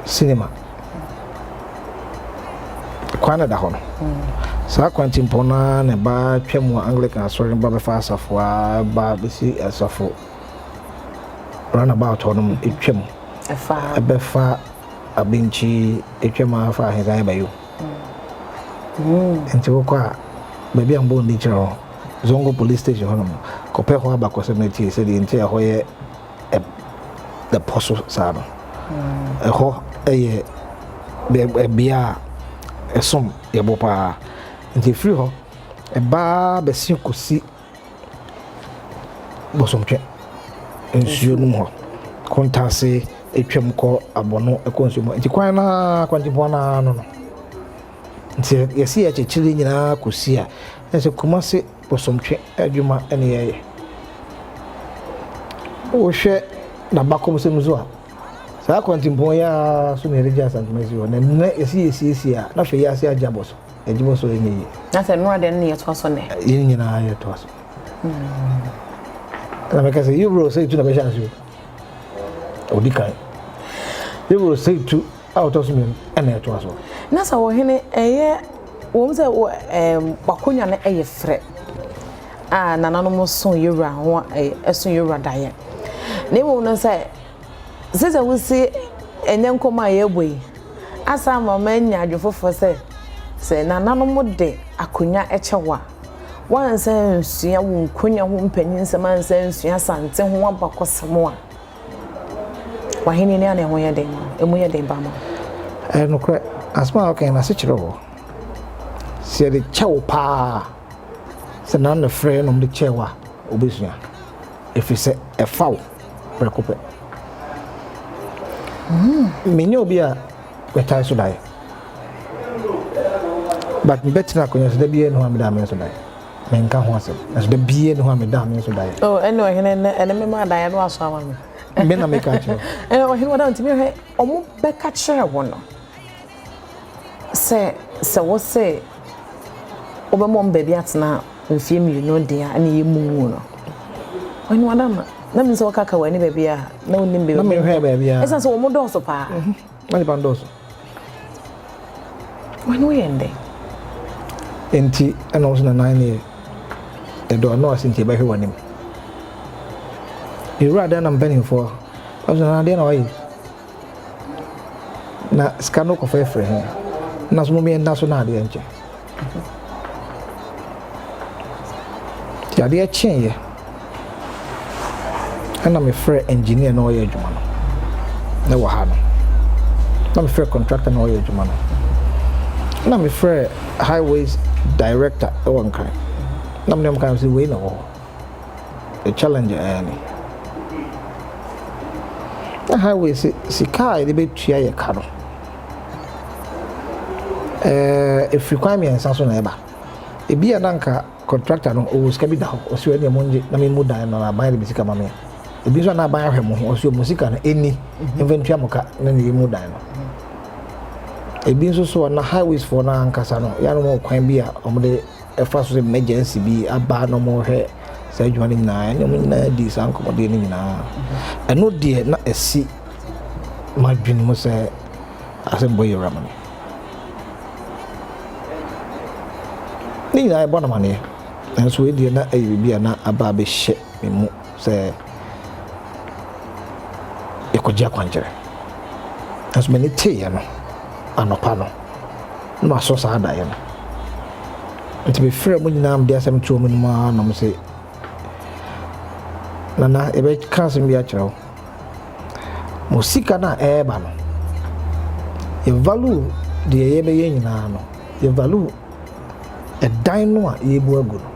cinema kwana da hono sa kwanti mpona ne ba twemu Anglican sorry ba be fa asafo ba be si asafo run about hono etwemu efa be fa abinchi etwemu afa hedan ba yo enti wo kwa ba bi ambo ndi chiro zongo police station hono ko pe ho aba ko se meti se di enti ho ye the poso sa no ho eye be bia esom ye bopa nti free ho e ba be sin kosi bosomtwe ensuo num ho kontase etwem ko abono e konsumo nti kwan na kwanti bona no no nti yesi ya chechiri nyina kosi a ese kumase bosomtwe adwuma ene ye o hwe na bakom se muzo a sa kwanti mpon ya so ne reja santimesi ho na esi a na Feyiase ajaboso ejiboso enyi na se no ade ne yeto so ne yin nyina yeto so na me ka se you bro say tu na be chance odikai you bro say tu out of me ene yeto so na sa wo hene eye wo se bakonya na eye frɛ nana no mo so yura ho eso yura daye ne wo no say sese wo si enyenkoma ye boyi asa ma manya adwofofo se nana no mo de akonya echewa wansa nsua wo nkonya ho mpanyin sama nsa nsua sante ho abakosemo a wahini ne ana ho ye den emu ye den ba ma no kra asma okay na se chiro se de chew pa se na na frɛ no de chewa obesua efi se efaw prekope menya obi a betai so dai but betina konya so da biye no ameda men so dai menka ho asem so da biye no ameda men so dai oh eno ene me ma dai no aso ama me na make catch o hin wada ntimi he omo be catch wo no se wo se obemom baby atena mfie mienu dia na yemu no wani wadama na mi so kaka wani baby a na onim baby na me hwe baby a esa so wo do so pa wani bando so wani we ende enti ana wo na 9 years edo no asinti ba hwe wani iru ada na mbani for aso na dia na wayi na skano ko fe frɛ na so mo mi enda so na ade enche ti ade echen ye ana me frɛ engineer na oyɛ adwuma no na wɔ ha no na me frɛ contractor na oyɛ adwuma no na me frɛ highways director e wɔ nkan na me kan say we na wɔ a challenge ani na highways si car de be tua ye ka no if requirement so na eba ebi ananka contractor no o ska bi da o si wani monje na me mu dan no na ban de bisika mame ebi so na ban ahwe mo ho o si musika no eni inventory amoka na ne mu dan no ebi so na highways for na ankasa no ya no mo kwan bi a o mo de efa so emergency bi aba no mo hwe sa adwuma ni na ne mo na di san ko de ni na eno de na esi madwin mo se asembo yera mane ni na e bona mane enso e de na ayi bi na aba be hye me mu se ekogya kwanjere aso me ne tie ya no anopa no no aso sa ada ya no nti be frɛ mo nyina am de asem tuo mo ma no mo se nana ebe kanse bi a kyerɛw musika na eba no e value de ye be ye nyina no e value e dan no a ye bu agu no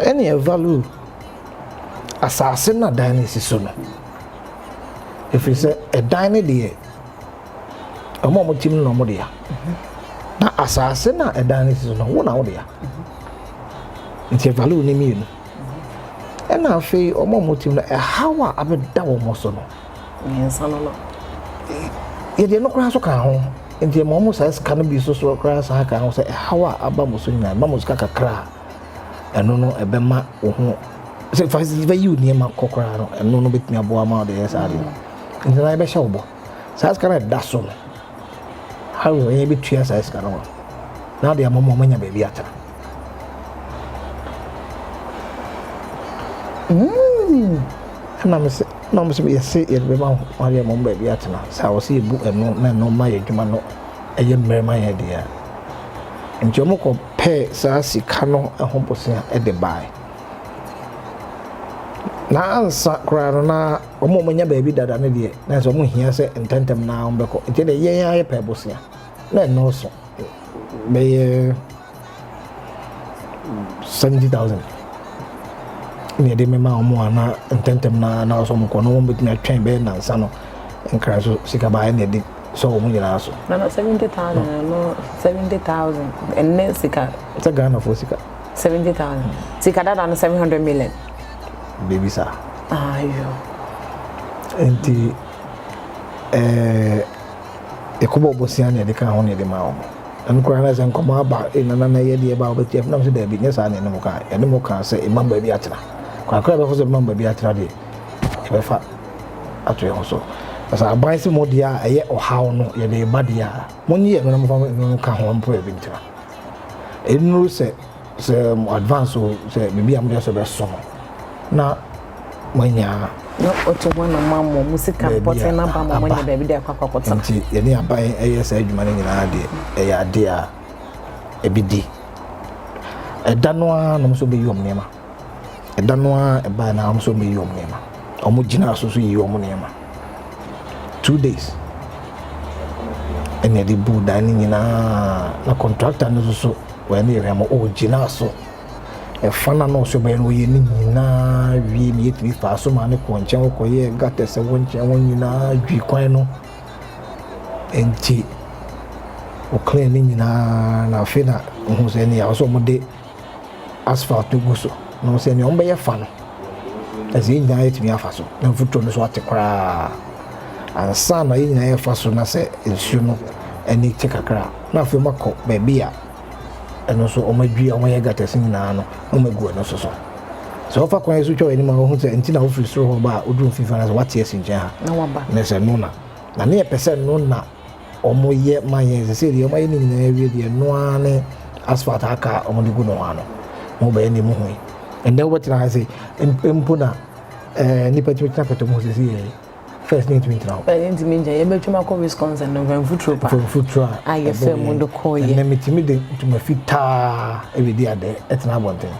ene e value asase na dan ni si so no if you say e dan ni de omo mo tim no mo de ya na asase na e dan ni si so no wo na wo de ya nti value ni mi no ena afi omo mo tim na e hawa abeda wo mo so no yensa no ye de no kra so ka ho nti mo mo sa ska no bi so kra sa ka ho se e hawa aba mo so nyina ma mo ska kakra eno no e be ma wo ho se fa si va yu ni ma kokra no eno no betimi aboa ma de yesa ade nti na e be sha wo bo sa ska na da so no hawo ye be tua sa ska no na de mo manya ba bi ata na me se yesi ye be ma wari mo ba bi ata na sa wo se bu eno na no ma ye dwuma no eye mmerema ye de ya nti mo ko pe sa sika no ho bosia e de bai na ansa kra no na omo manya ba bi dada ne de na so mo hia se ententem na on beko nti de ye ya ye pe bosia na no so be 70,000 ni de mema omo ana ententem na so mo ko no mo betumi atwen be na ansa no nkra so sika ba ne de so mo nyina so na 70,000 no 70,000 enne sika ta Ghana for sika 70,000 sika dada no 700 million baby sa ayo enti ekobo bosia ne de ka ho ne de ma o an ko ana san ko ma ba na ye de ba obetief na so da bi ne sa ne no ka ya ne mo ka se imam ba bi atena kwa kra ba fo se imam ba bi atena de e be fa ato ye ho so asa aban se mo dia eye ohaw no ye de ba dia mo nyi ye no mo fa no ka ho mpo e bi ntira enu se advance se bibi am dia so be so na manya no oto wana mammo musika pote na ba mammo nya baby de akwakwakota nti ye ne aban eye sa adwuma ne nyina de eye ade a ebidi eda no a no so be yom nema eda no a e ba na so be yom nema omo gina so yi omo nema 2 days ene di bu da ni nyina na contractor no so we ne yema o gina so e fana no so be no ye ni nyina wi mi yetimi fa so ma ne ko nchen ko ye gata se won nchen won nyina dwi kwan no enti o clean ni nyina na fina ho se ni ya so mo de asphalt go so no se ni on be ye fa no ezi nyina yetimi afa so na futo no so atekra ansa na nyina ye fa so na se ensu no eni tekakra na fe makọ baby a ɛno so ɔmadwi ɔmayɛ gatasi nyinaa no ɔmagu ɛno so so ɔfa kwan so twɛ anim a ɔhu sɛ nti na wofiri soro hɔ ba a woduru mfifa no sɛ wate asi nkyɛn ha na sɛ no na ne yɛpɛ sɛ no na ɔmoyɛ ma yɛn sɛ sɛ deɛ ɔmayɛ ne nyinaa wie deɛ noa ne asphalt aka ɔmode gu no hɔ ano ma wobɛyɛ ne mu ho ɛndɛ wobɛtena ha sɛ mpo na nipa tumi tena pɛtɔ mu sɛ sɛ yɛ first ne tumi tena hɔ ntumi ngya yɛbɛtwuma kɔ Wisconsin no mfuturo pa mfuturo a yɛfɛ mu de kɔɔyɛ ɛnɛ metumi de ntoma fitaa ɛbɛdi adɛ ɛtena abɔnten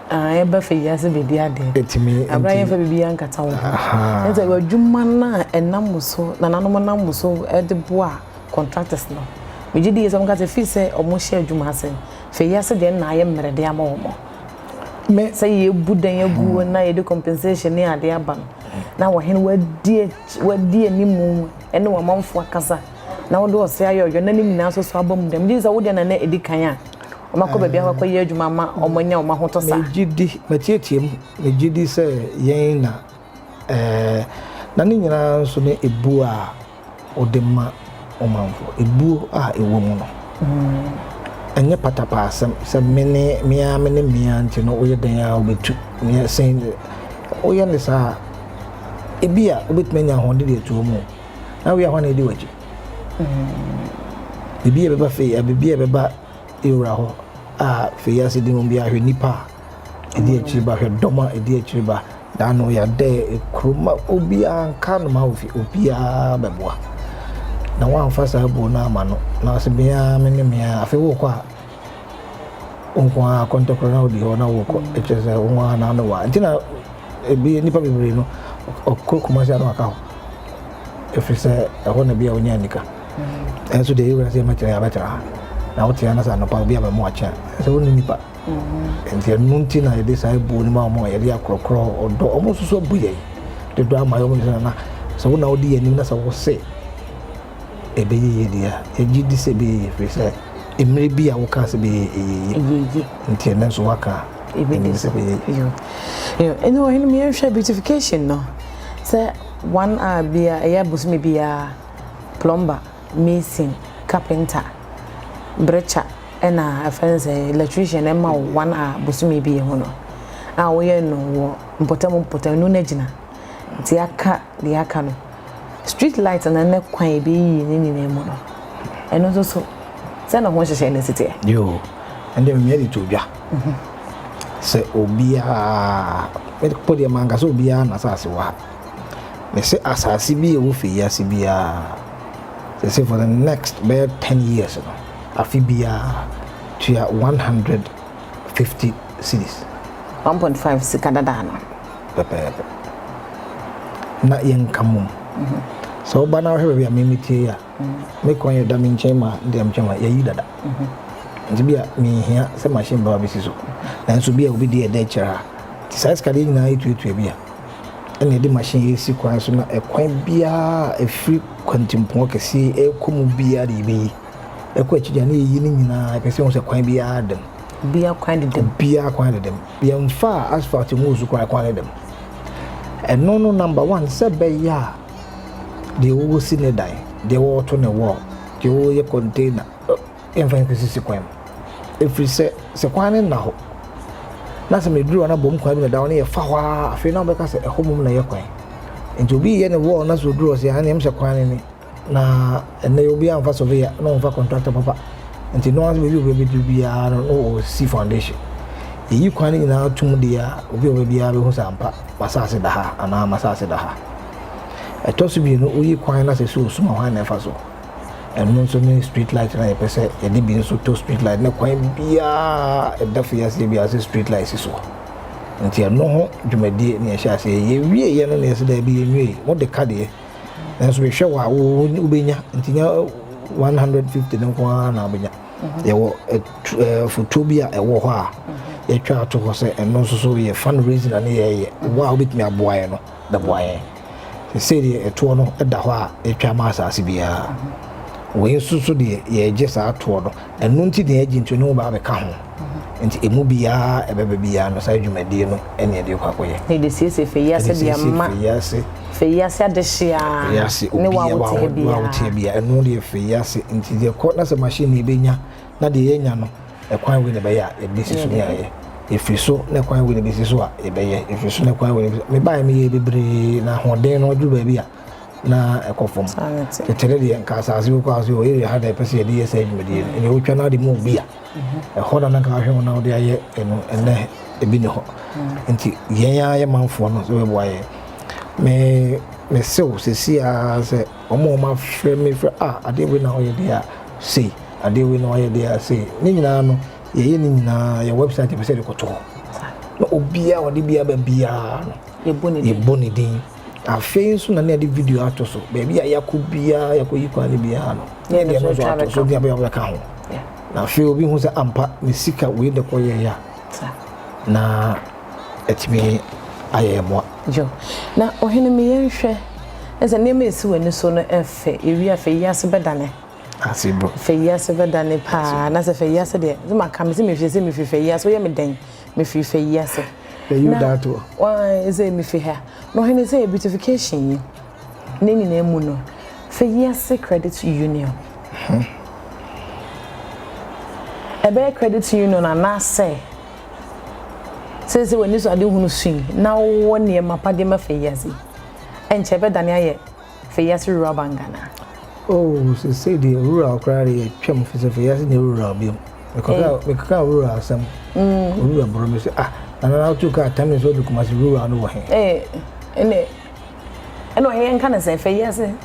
ɛba Feyiase bɛdi adɛ ɛtumi abra yɛmfa biribiara nkata wo ho ɛsɛ wadwuma no a ɛnam so nananom nam so ɛde boa contractors no megye di yɛ sɛ mka sɛ fii sɛ ɔmo hyɛ adwuma ase Feyiase deɛ na ayɛ mmerɛde ama wɔ mɔ me sɛ yɛbu dan agu na yɛde compensation ne ade aba no na wɔhene wadi animu ɛne wɔmanfo akasa na wode ɔsɛ ayɔyɔ na ne nyinaa so aba mu dɛm megye sɛ wode na ɛdi kan a ɔmakɔ baabi akɔ yɛ adwuma ma ɔmanya ɔma ho to sa megye di sɛ yɛn na na ne nyinaa nso ne ebu a ɔde ma ɔmanfo ebu a ɛwɔ mu no ɛnyɛ patapa asɛm sɛ mene mia nti no woyɛ dan a wobɛtu mea sɛn woyɛ ne saa ebi a wobɛtumi anya ahɔnde de atuo mu na woyɛ hɔ na ɛdi w'akyi biribi a bɛba biribi a bɛba ɛwura hɔ a Feyiase de mu bi ahwɛ nipa a ɛdi akyiri ba hwɛ dɔm a ɛdi akyiri ba da no yɛadɛ kuroma obiara nka no ma wofi obiara bɛboa na wamfa saa bu na ama no na sɛ bia mea afei wo kɔ a onko a kontakro na odi hɔ na wo kɔ ɛkyɛ sɛ wo a na no wa nti na ebi nipa bebree no ɔkɔ commercial no aka hɔ ɛfiri sɛ ɛhɔ na bia wonya nika ɛnso de yɛwura sɛ yɛmɛkyerɛ yɛabɛkyerɛ ha na wotea na sɛ anɔpa obi a bɛmɔ akyɛ sɛ wo ne nipa nti ɛno nti na yɛde saa bu no ma ɔmɔ yɛde akorɔkorɔ ɔdɔ ɔmo soso abu yɛn de dɔ ama yɛn ɔmo na sɛ wo na wodi yɛn nim na sɛ wo se ɛbɛyɛ yɛ deɛ yɛgye di sɛ ɛbɛyɛ yɛ firi sɛ mmerɛ bi a woka sɛ bɛyɛ ɛyɛ nti ɛnɛ nso waka ɛnyɛ sɛ bɛyɛ ɛne ɔhene meyɛhwɛ beautification no sɛ 1 hour bia ɛyɛ abosome biara plumber mason carpenter brecher ɛna afɛn sɛ electrician ɛma wo 1 hour bosome bi ho no a woyɛ no wɔ mpɔtam no na gyina nti aka deɛ aka no street light na ne kwan bi yi ne nyina mu no ɛno nso so sɛ na ho hyehyɛ ne site yo ande me yɛ to dwa sɛ obia me ko de manga sɛ obia na asase wa me sɛ asase bi e wo Feyiase bia sɛ for the next 10 years no afi bia to 150 cities 1.5 sika dada no pepe na yen kamum so bana hwe bia memiti ya me kon ye da me nchen ma ndem nchen ma yayi dada nti bia me hia se machine ba bi siso na nso bia obi de eda kyera ti size kade nyina etuetu bia ene de machine yesi kwan so na ekwan bia efiri kwantimpo kese ekomu bia de bi ekwa akija na yi ni nyina kese on se kwan bia adam bia kwan de dem bia mfa asphalt mu zu kwan de dem eno no number 1 se be ya de wo si ne dai de wo to ne wo de wo ye container enfan kwesi kwan efiri se kwan ne na ho na se me duru na bom kwan bi na da wo ne ye fa hwa afi na obeka se eho mum na ye kwan nti obi ye ne wo na so duru se ane em se kwan ne na ene obi amfa surveyor na onfa contractor papa nti no as be obi du bia no si foundation yi kwan ne na tum dia obi bia be hu sampa masase da ha ana masase da ha etosu bi no oyi kwan na se so suma hwan na fa so eno nso ne street light na yepese e de bi nso to street light na kwan bia e da Feyiase bia se street light so nti eno ho dwumadie ne yehia se ye wie ye no ne se da bi enwie mo de ka de nso be hwe wa wo ubenya nti nya 150 ne kwa na obenya ye wo foto bi a e wo ho a ye twa to ho se eno nso so ye fundraising na ne ye wa obetumi aboaye no da boaye se de eto no da ho a etwa ma asase bia we nsusu de ye gye sa ato no eno nti de agi nti no ba be ka ho nti emu bia ebebe bia no sa dwumadie no ene de kwakoye ne de sese Feyiase bia ma Feyiase adehia ne wa wote bia eno de Feyiase nti de ko na se machine benya na de yenya no ekwan we ne be ya e bisi so ya ye efiri so ne kwan we ne bisi so a e be ye efiri so ne kwan we ne me ba me ye bebre na hoden no dru ba bi a na ekofom tetere de nka asase ko aso o area ha da pese de yesa adwumadi ne o twa na de mu bi a e hoda na ka hwe na o de aye eno ene e bi ne ho nti yen ya manfo no so we bo aye me so se si a se omo ma fre me fre ade we na o ye de a sei ade we na o ye de a sei ni nyina no ye ni nyina ye website pese de ko to no obia o de bia ba bia no e boni din afei so na ne de video ato so baby yakubia yakoyi kwa ne bia no ne de no so ato so dia ba ka ho na afei obi hu se ampa me sika we de ko ye ya na etimi ayemo jo na ohene me yenhwe eze ne me si wani so no efe ewi Feyiase bedane asibo Feyiase bedane pa na se Feyiase de zuma kam se me hwese me Feyiase o ye me den me Feyiase you that too why is it me fi here no he say beautification yi ne nyina mu no Feyiase credit union ebe credit union na say when you so ade hunu swing na wo ne mapade ma Feyiase enche be dane aye Feyiase rural bangana oh so say the rural crowd twem fi Feyiase ne rural bi me kaka rural asem rural bro me say and now to ka time so kuma si rural no wo he eno he nka na say Feyiase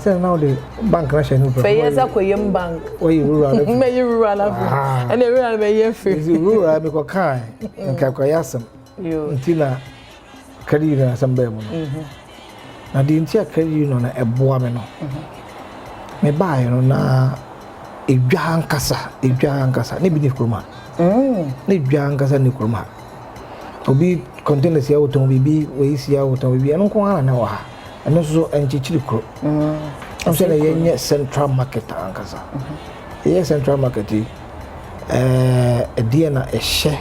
say now the bank na share no Feyiase akoyem bank we rural me rural afu ene rural be ye free rural me ko kai nka ko yasem ntina kadi na asem mu na di ntia kadi no na eboa me no me bae no na edwa ankasa ne bi ni kuruma ne edwa ankasa ne kuruma obi containers ya woton bibi we isi ya woton bibi eno ko ana na wa ha eno so enchichiri kro am say na yenye central market ankasa ye central market dia na ehye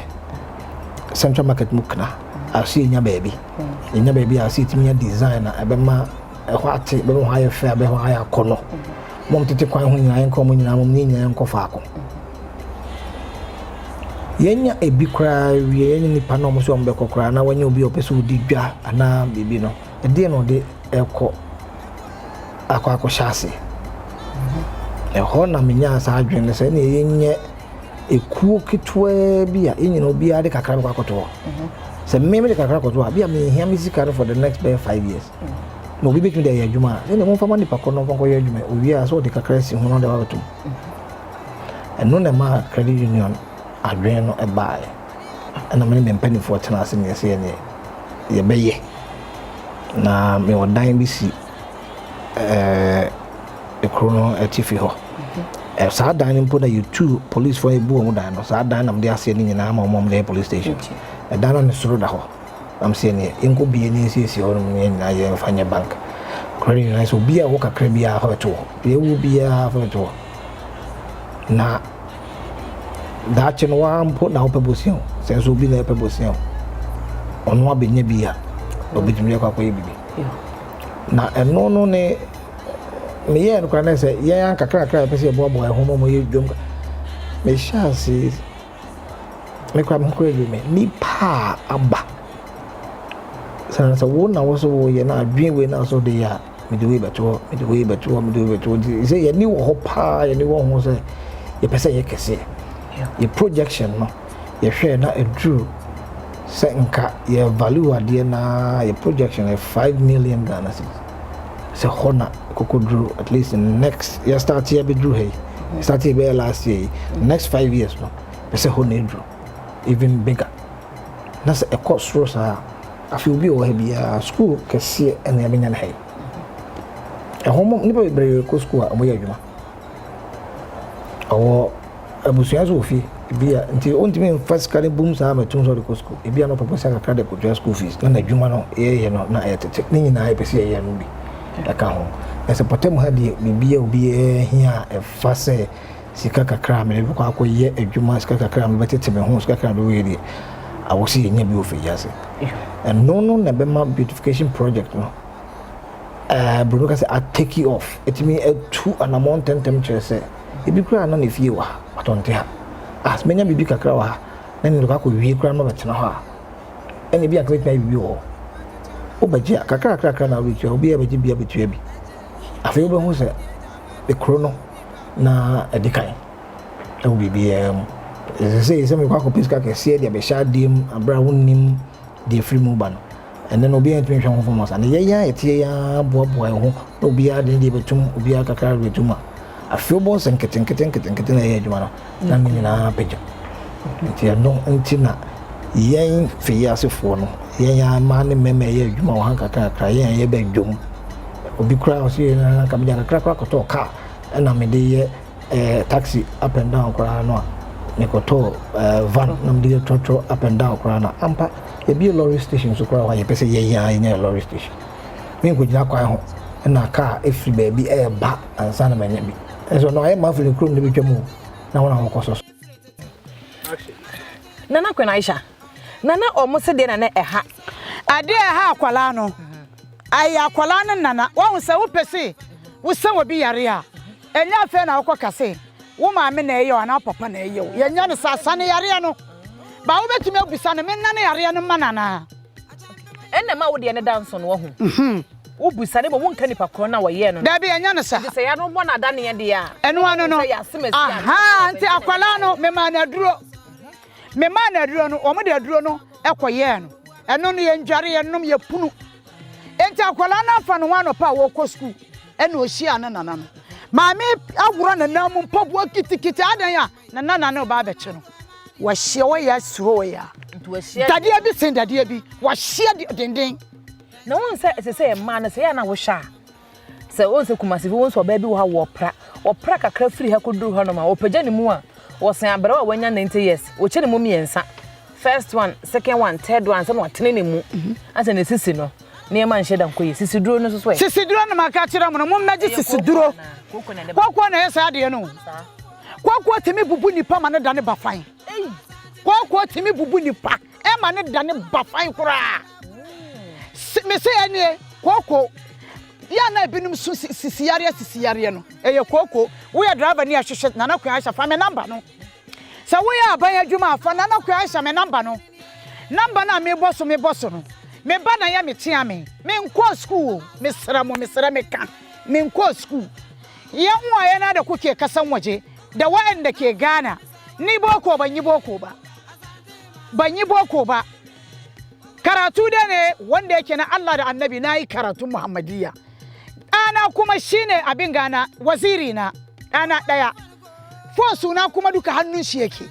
central market mukna asi nya baby asi timiya design na ebema ehwa ate be ho aye fe be ho aye akono mom tete kwan ho nyina enko mo nyina mom ni nyina enko faako yenya ebi kra wie yenya nipa no mo so mbe kokra na wanya obi opeso odi dwa ana bibi no de no de eko akwa shase na menya asa adwene se na yenye ekuo kitwa bia yenyina obi ade kakra be kwakoto se mmeme de kakra kwakoto bia me hia musical for the next 5 years no obi betumi de adwuma se ne mo fama nipa kono fanko ye adwuma owi a so de kakra si ho no de wabeto eno na ma credit union adwen no ebae ana me mpani for tena ase ne se ne ye beye na me odan bi si ekrono atifi ho sa dan mpo na you2 police for ebu mu dan no sa dan na me ase ne nyina ma mom le police station dan na soro da ho am se ne enko bie ne esi ho no me nyina ye fanya bank credit union so bia wo kakra bia ho to bia wo bia ho to na that no one put na opposition sense obi na opposition ono abenya bia obitumi akwa yibibi na eno no ne me ye nkwa na se ye an kakra pese ebo abo ehom mo ye dwom me chance me kwa mko ye me pa aba sansa wo na wo so wo ye na adwen we na so de ya me de we beto say ye ni wo ho pa ye ni wo ho se ye pese ye kese ye projection no ye hwe na edru se nka ye value ade na ye projection 5 million Ghana cedis se hona kokodru at least in next year start here be drew hey start here last year next 5 years no se hona edru even bigger na se cost rosa afi obi o he bia school kese ena benya na hey homo nipa bebre ko school a mo ye adwuma awo abusuya so fi bia nti ontimi first carry boom sa ma tun so de school e bia no papa sa ka de ko school fees na adwuma no ye no na ayetete ni nyina ay pese ye no bi aka ho ese potem ha de bibia obi hia e fa se sika kakra me ko akoye adwuma sika kakra me betete me ho sika kakra be we di awosi nya bi o Feyiase and no na be ma beautification project no Bruno ka say I take you off it mean to an amount temperature say ebi kura na ne fie wa atonte ha as menya bibi kakra wa na ni ka ko wie kra no betena ho a ene bi akra tena bibi ho obaji kakra na reach obi abaji bia betua bi afi obo hu se e krono na edikan e obi bi se me kwa ko piska ke sie dia be sha dim abra wonnim dia free mu ba no ene no obi antwe hwe ho fo mo sa ne ya etie ya boaboa ho obi a de dia betum obi a kakra betum afi obo se nketen na ya adwuma no na me na peja ntia no ntina yen Feyiase fo no yen ya ma ne meme ya adwuma wo hanka kakra yen ya be dwom obi kura o se na ka me kakra ko ka na me de ye taxi up and down kura no me ko to van na me de to up and down kura na ampa e bi lorry station so kura wa ye pese yen ya lorry station me ko jina kwa ho na ka e free baby e ba ansa na manya bi so no e ma fili krum de bi twemu na wona ho koso Nana Queen Aisha. Nana almost de na eha. Ade eha akwala no. Ai akwala no nana. Wo se wo pese. Wo se wo bi yare a. Enya afa na wo kase. Wo ma me na eyo ana papa na eyo. Ye nya ne sasa ne yare no. Ba wo betumi abusa no me na ne yare no manana. Enna ma wo de ne dance no wo ho. Wo busa ne bo won ka nipa kro na wo ye no. Da bi enya ne sa. Se ya no bo na da ne ye de ya. Eno ano no. Aha, anti akwala no me ma na duro. Me ma na duro no, o mo de duro no ekoye no. Eno no ye ndware ye nom ye punu. Enti akwala na afa no wa no pa wo ko school. Ena o hia na nana no. Ma me awuro na nam mpabu kitikiti adan ya na nana no ba be che no. Wa hia wo ya suro ya. Ntu wa hia. Dadie bi sen dadie bi. Wa hia denden. Na won se ma na se ya na wo hia. Se won se kumase bi won so ba bi wo ha wo pra kakra firi ha ko duru ha no ma wo pagya ne mu a wo sen abere wa wanya 90 years wo che ne mu miensa first one second one third one se no atene ne mu ase ne sisi no ne ma nhye dan koyi sisi duro no so so sisi duro na maka kira mo mmeji sisi duro kokko na yesa ade no kokko temi bubu nipa ma ne da ne bafan kokko temi bubu nipa e ma ne da ne bafan kura me se ene kokko ya na binum so sisi yare no eye kokko wo ya driver ni ahwehwe Nana Queen Aisha fa me number no sa wo ya aban adwuma afa Nana Queen Aisha me number na me boso no me ba na ya me tia me nko school me sra me ka me nko school ya nwa ya na da kuke kasan waje da wa'anda ke Ghana ni boko ban yi boko ba karatu da ne wanda yake na Allah da Annabi nayi karatun Muhammadiyya ana kuma shine abin Ghana waziri na ana daya fo suna kuma duka hannun shi yake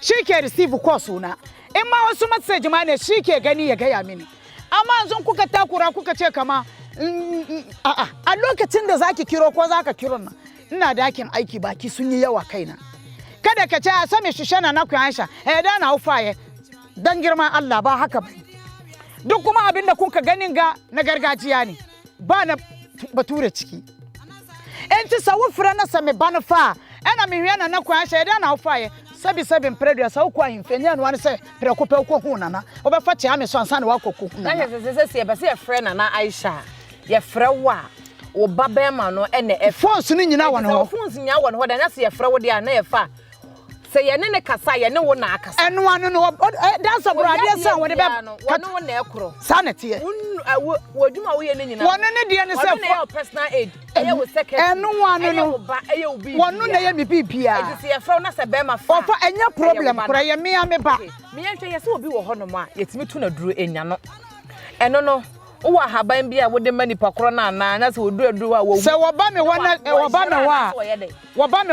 shike receive ko suna in ma wasu message ma ne shike gani ya gaya mini amma yanzu kuka takura kuka ce kama a lokacin da zaki kiro ko zaka kiro nan ina dakin aiki baki sun yi yawa kaina kada ka ce a same shi Nana Queen Aisha da na ufaye dan girman Allah ba haka ba duk kuma abinda kuka ganin ga na gargajiya ne ba na bature ciki enti sawo fra na same banfa ena me hwe Nana Queen Aisha da na ufaye sabi predio sawo kwa himfenya no wan se prekope ko hu nana obefa tia me so ansa na wakoku hu nana se be se frɛ Nana Aisha ye frɛ wa wo babema no ene phones ni nyina won ho phones nya won ho da na se ye frɛ wo de a na ye fa se ye ne kasa ye ne wo na akasa eno anu no dance bro ade san wo de be wono wo na ekro sanete wo dwuma wo ye ne nyina wono ne de ne se for personal aid eye wo second eno anu no wono na ye me bibia edi se ye frɛ na se be ma fa ofa enya problem kora ye me ba me yentwe ye se obi wo hono ma yetimi tu na duro enya no eno no wo haban bia wo de mani pakoro na na se wo duro wa wo se wo ba me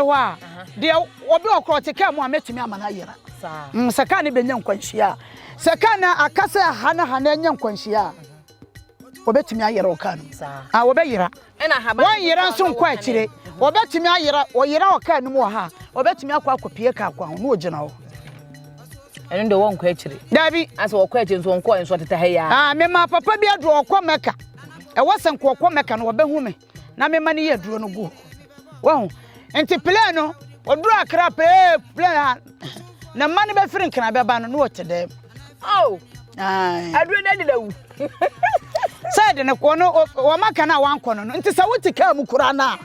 wa de obi okro teka mu ametumi amana yera saka ne benya nkwanhia saka na akase hana enya nkwanhia obetumi ayera oka no wo be yera ena haban wan yera nso nkwa akire obetumi ayera wo yera oka no mu ha obetumi akwa ka akwa ho no ogina ho eno ndo won kwa akire dabi ase wo kwa akire nso won nso tete ha ya me ma papa bi adu okwa meka e wosen ko okwa meka no obehu me na me ma ne ye duro no go wo enti play no oduru akra play na mane be firin kana be ba no no wotede aduru na didawu said ne ko no wo maka na wan kono no enti sa wuti ka mu kura na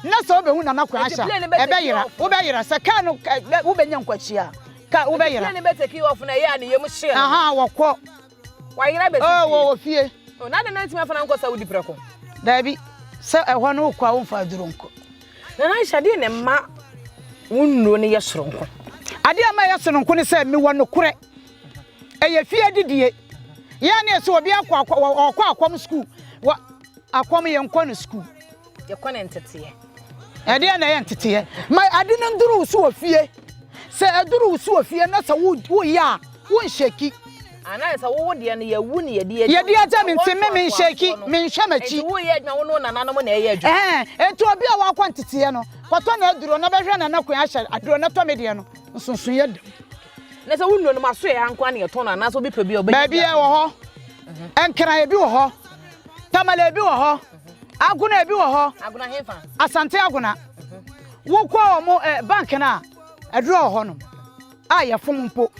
na so obehu na nakwa asha ebeyira obeyira se ka no obenya nkwachia ka obeyira ne beteki off na ya ne yem hye aha wokọ wayira be wo fie o na de nantima fa na nko Saudi preko dabi se ehọ no kwa wo fa duronko na Aisha de ne ma wunno ne yesoronko ade ama yesoronko ne se mi wono kure eye fie didie ya ne se obi akwa akwam school wa akwam ye nkọ no school ye kọ ne ntete ade na ye ntete ma ade no nduru so ofie se aduru so ofie na se wo ya wo nsheki ana se wo de ne ye wu ne ye de aja mi ntime mi nsheki mi nhwamachi wo ye adwa wo na nanom na ye adwa enti obi a wa kwa ntete no kwato na aduro na behwe na nakwan ahya aduro na to medie no nsonson ye dam na se wunno no maso ye anko na ye to na na so bi pa bi obi ba bi e wo ho enkran ye bi wo ho tamale e bi wo ho aguna e bi wo ho aguna hefa asante aguna wo kwa mo bank na aduro ho no a ye fom mpo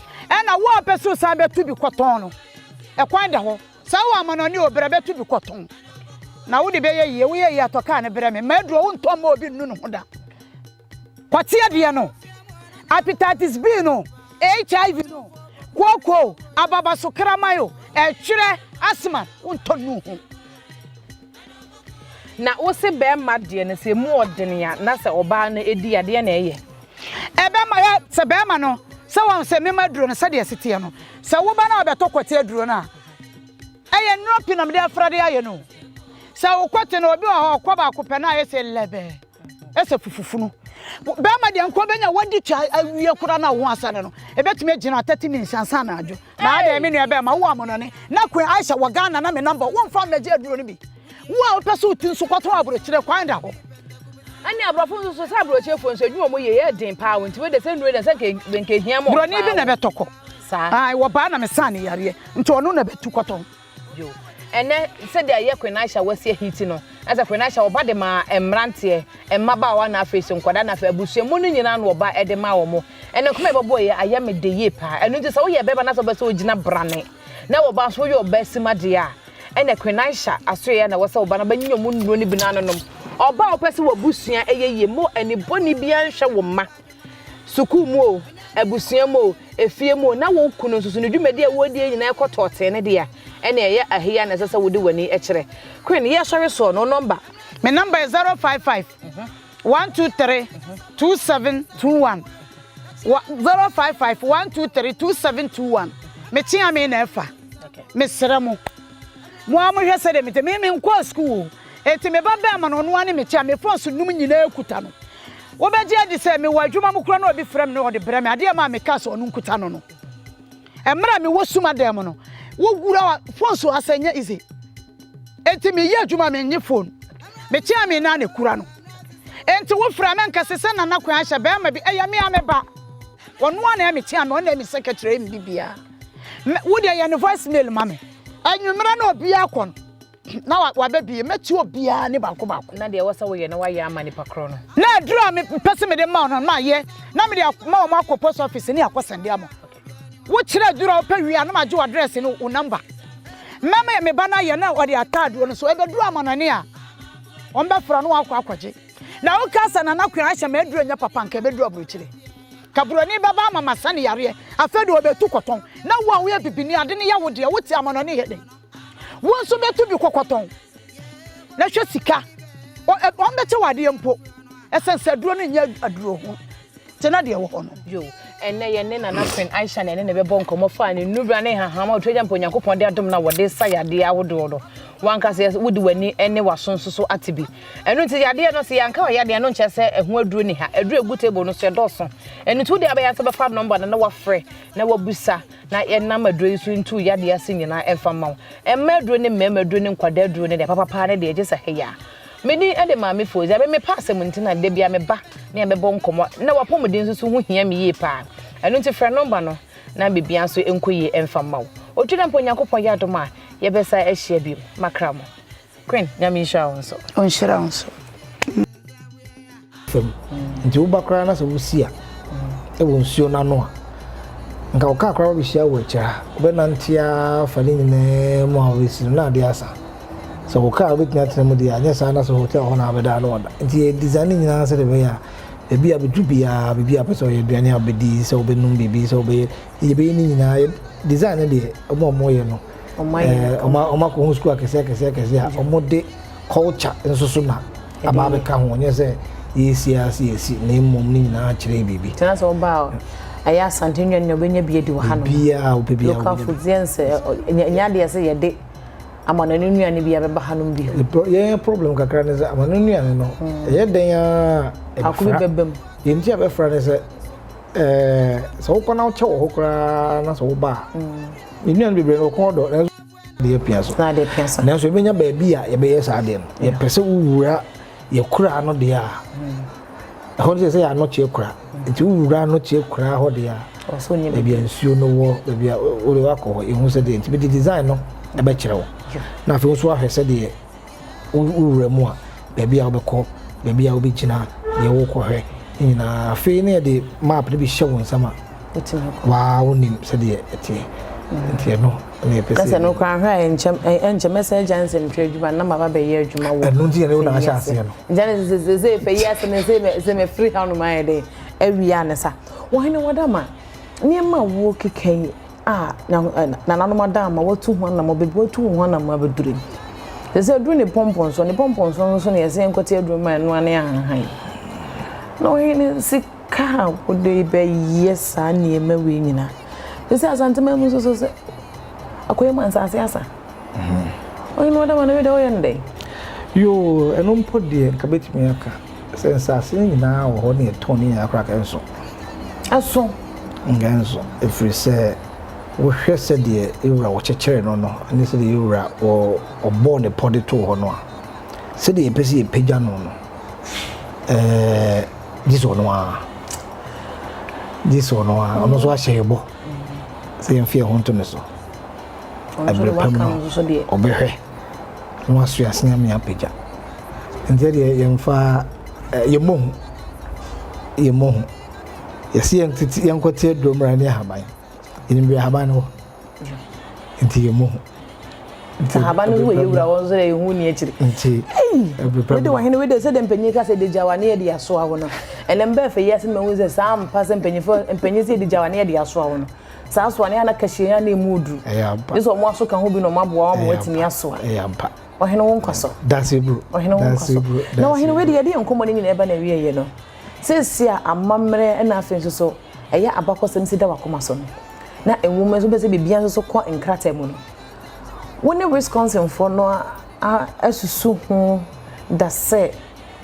na wo peso sa betu bi kwaton no e kwan da ho sa wo amanoni obere betu bi kwaton na wo de be ye wo ye atoka ne bere me maduro wo nto ma obi nnu no hoda kwati ade no hepatitis B no HIV no kwokwo ababa so kramayo etwere asma wo nto nu ho na wo se be ma de ne se mu odene ya na se oba na edi ade na eye ebe ma ya se be ma no se won se me maduro no se de sete no se wo ba na obeto kwati aduro na eye nropi na me de afrade aye no se wo kwati na obi ho kwa ba ko pe na aye se lebe ese fufufunu be ma de nko benya wadi twa awie kura na wo asane no ebetime gina 30 minutes ansa na ajo na ade me no ebe ma wo amono ne na kwen Aisha wa Ghana na me number wo mfa na je aduro no bi wo a peso tin so kwato aburo kire kwan da ho ani abrofo so sa aburo chefo nso adwuma mo ye den pa won ti we de se nure de se ke hia mo bro ni bi na betoko sa ai wo ba na me sane yare nti ono na betu kwato yo ene se de aye kwen Aisha wasi hiti no asa kwen Aisha oba de ma emrante emmaba wa na afeso nkwada na afa abusua mo no nyina na oba ede ma wo mo ene kuma ebobo ye aye me de ye pa eno nti se wo ye beba na so be so ogina brane na wo ba so yo ba sima de a ene kwen Aisha aso ye na wo se oba na banyinyo mo nnuo ni bi na no oba opese wo busua eyeye mo eni boni bia nhwe wo ma suku mu o abusua mu efie mu na wo kunu nsusu ne dwumade a wo die nyina ekotote ne de a ene ye ahia na sese wo de wani ekere queen ye sori so no number my number is 055 123 2721 055 123 2721 me tia me na efa me seramo mo amhwe se de me nko school enti me baba ma no no ani me tia me fonso num nyina ekuta no wo beje adi se me wadwuma mukura na obi frem ne ode brem ade ma me kaso onu nkuta no no emra me wosuma dem no wo gura fonso asanya ize enti me ye adwuma me nye phone me tia me na ne kura no enti wo fra me nkase se na nakwan ahye be ma bi eya me ameba wono ana me tia me ona me secretary me bibia wo de ya ne voice mail ma me anwumra na obi akon na wa baby metu obia ne bako na de wo se wo ye na wa ye amani pakro no na draw me pese me de ma no ma ye na me de ma o ma ko post office ni akosande amo wo kire dura o pa wi na ma je address ni o number mama me ba na ye na o de atado no so e be dura amanane a on be fra no akwaje na o kasa na nakwan ahye me dura nya papa nka be dura bro kire kabroni baba mama sane yare afedo obetu koton na wo ye bibini ade ne ya wo de wo ti amanane he den won so betu bi kokoton na hwe sika on bete wade mpo esense duro no nya aduro ho tena de wo ho no yo ene ye ne na friend Aisha ne ne be bon komo fa ne nubra ne hahama otweja mpo Nyankopon de adom na wode sa yade awodo do wanka se wodi wani ene wasonso so atibi enu nti yade no se yanka wa yade no nche se ehu aduro ni ha aduro egu table no se doso enu tu de abayan se be fa number na wafre na wabusa na ye nam aduro isu ntu yade ase nyina emfa mawo emma aduro ne mmema aduro ne nkwada aduro ne de papa ne de eje se heya meni ade maame fozi abe me pass mu ntina de bia me ba na me bo nkomo na wapomodin susu hu hia me ye pa enu nti frɛ number no na bibia so enkoyi emfa mawo otweda mpo Nyankopon ya dom a ye besa ahia bi makramo queen nyame insha onso onshira onso fem nti wo bakra na so wusia e wo nsuo na no a nka wo ka akra wo bihia wo acha wo be nantia fali ne mo a wesi na ade asa so wo car bit na tena dia anya sa na so hotel ho na abeda no oda nti designing na se de be ya ebi abedu bia bibi apeso ye duane abedi se obenum bibi se obe ye be ni nyina design na de omo ye no oma ko school akese a omo de culture nso so na aba be ka ho nye se yesi na mmom ni nyina kire bibi tena so ba aya santenwa ni obenya bia di wo ha no bia ka fudziense nya de se ye de amana nua ni bia be ba ha no bi ye problem kakra ne se amana nua ne no ye den ya akumi bebem ye ntia be fra ne se so ko na uche wo kra na so ba nua ni bebre no ko do na de piaso na so benya ba bia ye be ye sa de no ye pese wuwura ye kura no de a ho de se ya no che kura nti wuwura no che kura ho de a so nyi bia nsuo no wo bia o le wakọ e hu se de nti be design no e be kire wo na afi so ahwese de wuwura mu a bia obekọ bia obegina ye wo kọ hwe na afi ne de map de bi hye won sama wa wonim se de etie nti no ne pese kase no kwan hwa enchem message ansem tredwuma na ma ba ye adwuma wo enu nti ne wo na ahya ase no njane ze Feyiase ne ze me free how no my day awia ne sa wo hene wadama ne ma wo kekai na nanu madama watu ho na mo be watu ho na mo abedure ze dru ne pompon so so ne yese enkote adru ma no ane ahan no hene sika wo de be yesa ne ma we nyina ze asante ma mu so akoye man sa asa oyi no da man we da oyende yo enom podie ka betimi aka sense ase nyina wo ho ne toni akra ka enso aso nganso efri se wo hwese de ewura wo chechere no ani se de ewura wo obo ne podi to ho no a se de pesi pagya no diso no a ono so ahye se yemfie ho nto ne so abre pam so de obehwe no asu asenya me apagya ntia de yemfa yemohu yesi yentiti yankote domra ne haban inimbe haban no nti yemohu haban no we yewura won so de hu ni akiri nti abre pam we de wahene we de se de mpanyi ka se de jawane de aso awo no elembe Feyiase me hu se sam passe mpanyi se de jawane de aso awo no sa so ane ana kahia na emudu eso mo aso ka ho bi no maboa mo watimi aso ampa ohene won kwaso that's it bro na ohene we de ye nkomo ni nyina eba na wie ye no sesia amamre na afenso so eya abakosem si da wakoma so na enwume so be se bibia so kwa enkrata mu no woni Wisconsin for no asusu ho da se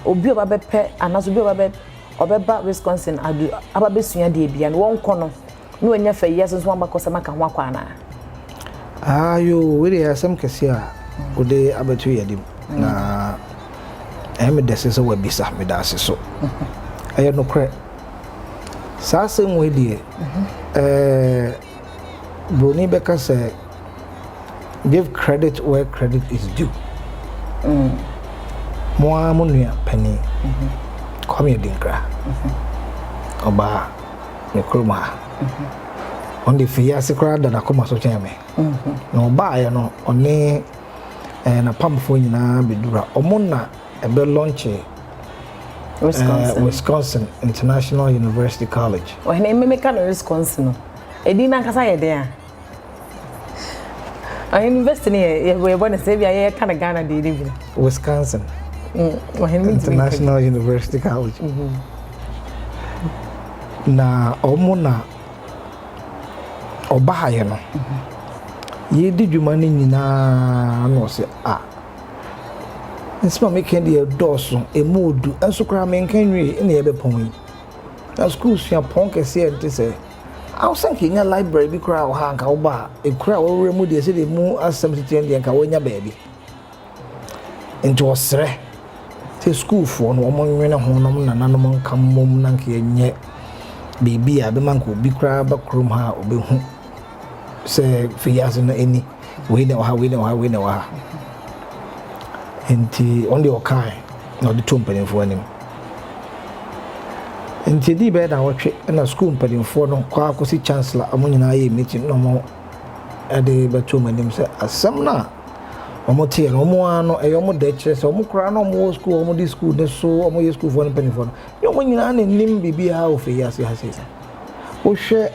obi oba bepe anaso obi obeba Wisconsin adu aba besua de bia no won kono no anya Feyiase so abakosem aka ho akwa na ayo we de asem kese a ode abetu yedim na eme dese so wabisa me da ase so ayo no kre sa sem we die broni beka say give credit where credit is due mo amunua pani kwame dinkra oba ne kroma on the Feyiase kra da na koma so cheme no ba ya no one na pamfo nyina bedura omona ebe launch Wisconsin International University College. Oh, na me ka no Wisconsin. Edi na nkasa ye de a university ne we bona se bia ye ka na Ghana de live. Wisconsin International University College. Na omona oba ye no. Ye di dwuma ni nyina no se nsima make the doso emodu enso kra menkanwe na ye bepon yi na school sua pon kese ente se aw sanke nya library bi kra ha nka wo ba e kra wo remu de se de mu asem tete de nka wo nya ba bi into osre te school fo no mo nwene ho no nananom nka mom na nka ye bibi a be man ko bi kra ba krom ha obehu se Feyiase na eni we na wa enti on the okai na the two mpanimfo anim enti di be da wotwe na school mpanimfo no kwa akosi chancellor amonyina ye meeting no mo ade beto manim se asem na omo tie no omo ano e omo de kire se omo kura no omo school omo di school ne so omo ye school for no penny for no yo mo nyina na nim bibia o Feyiase ha se wo hwe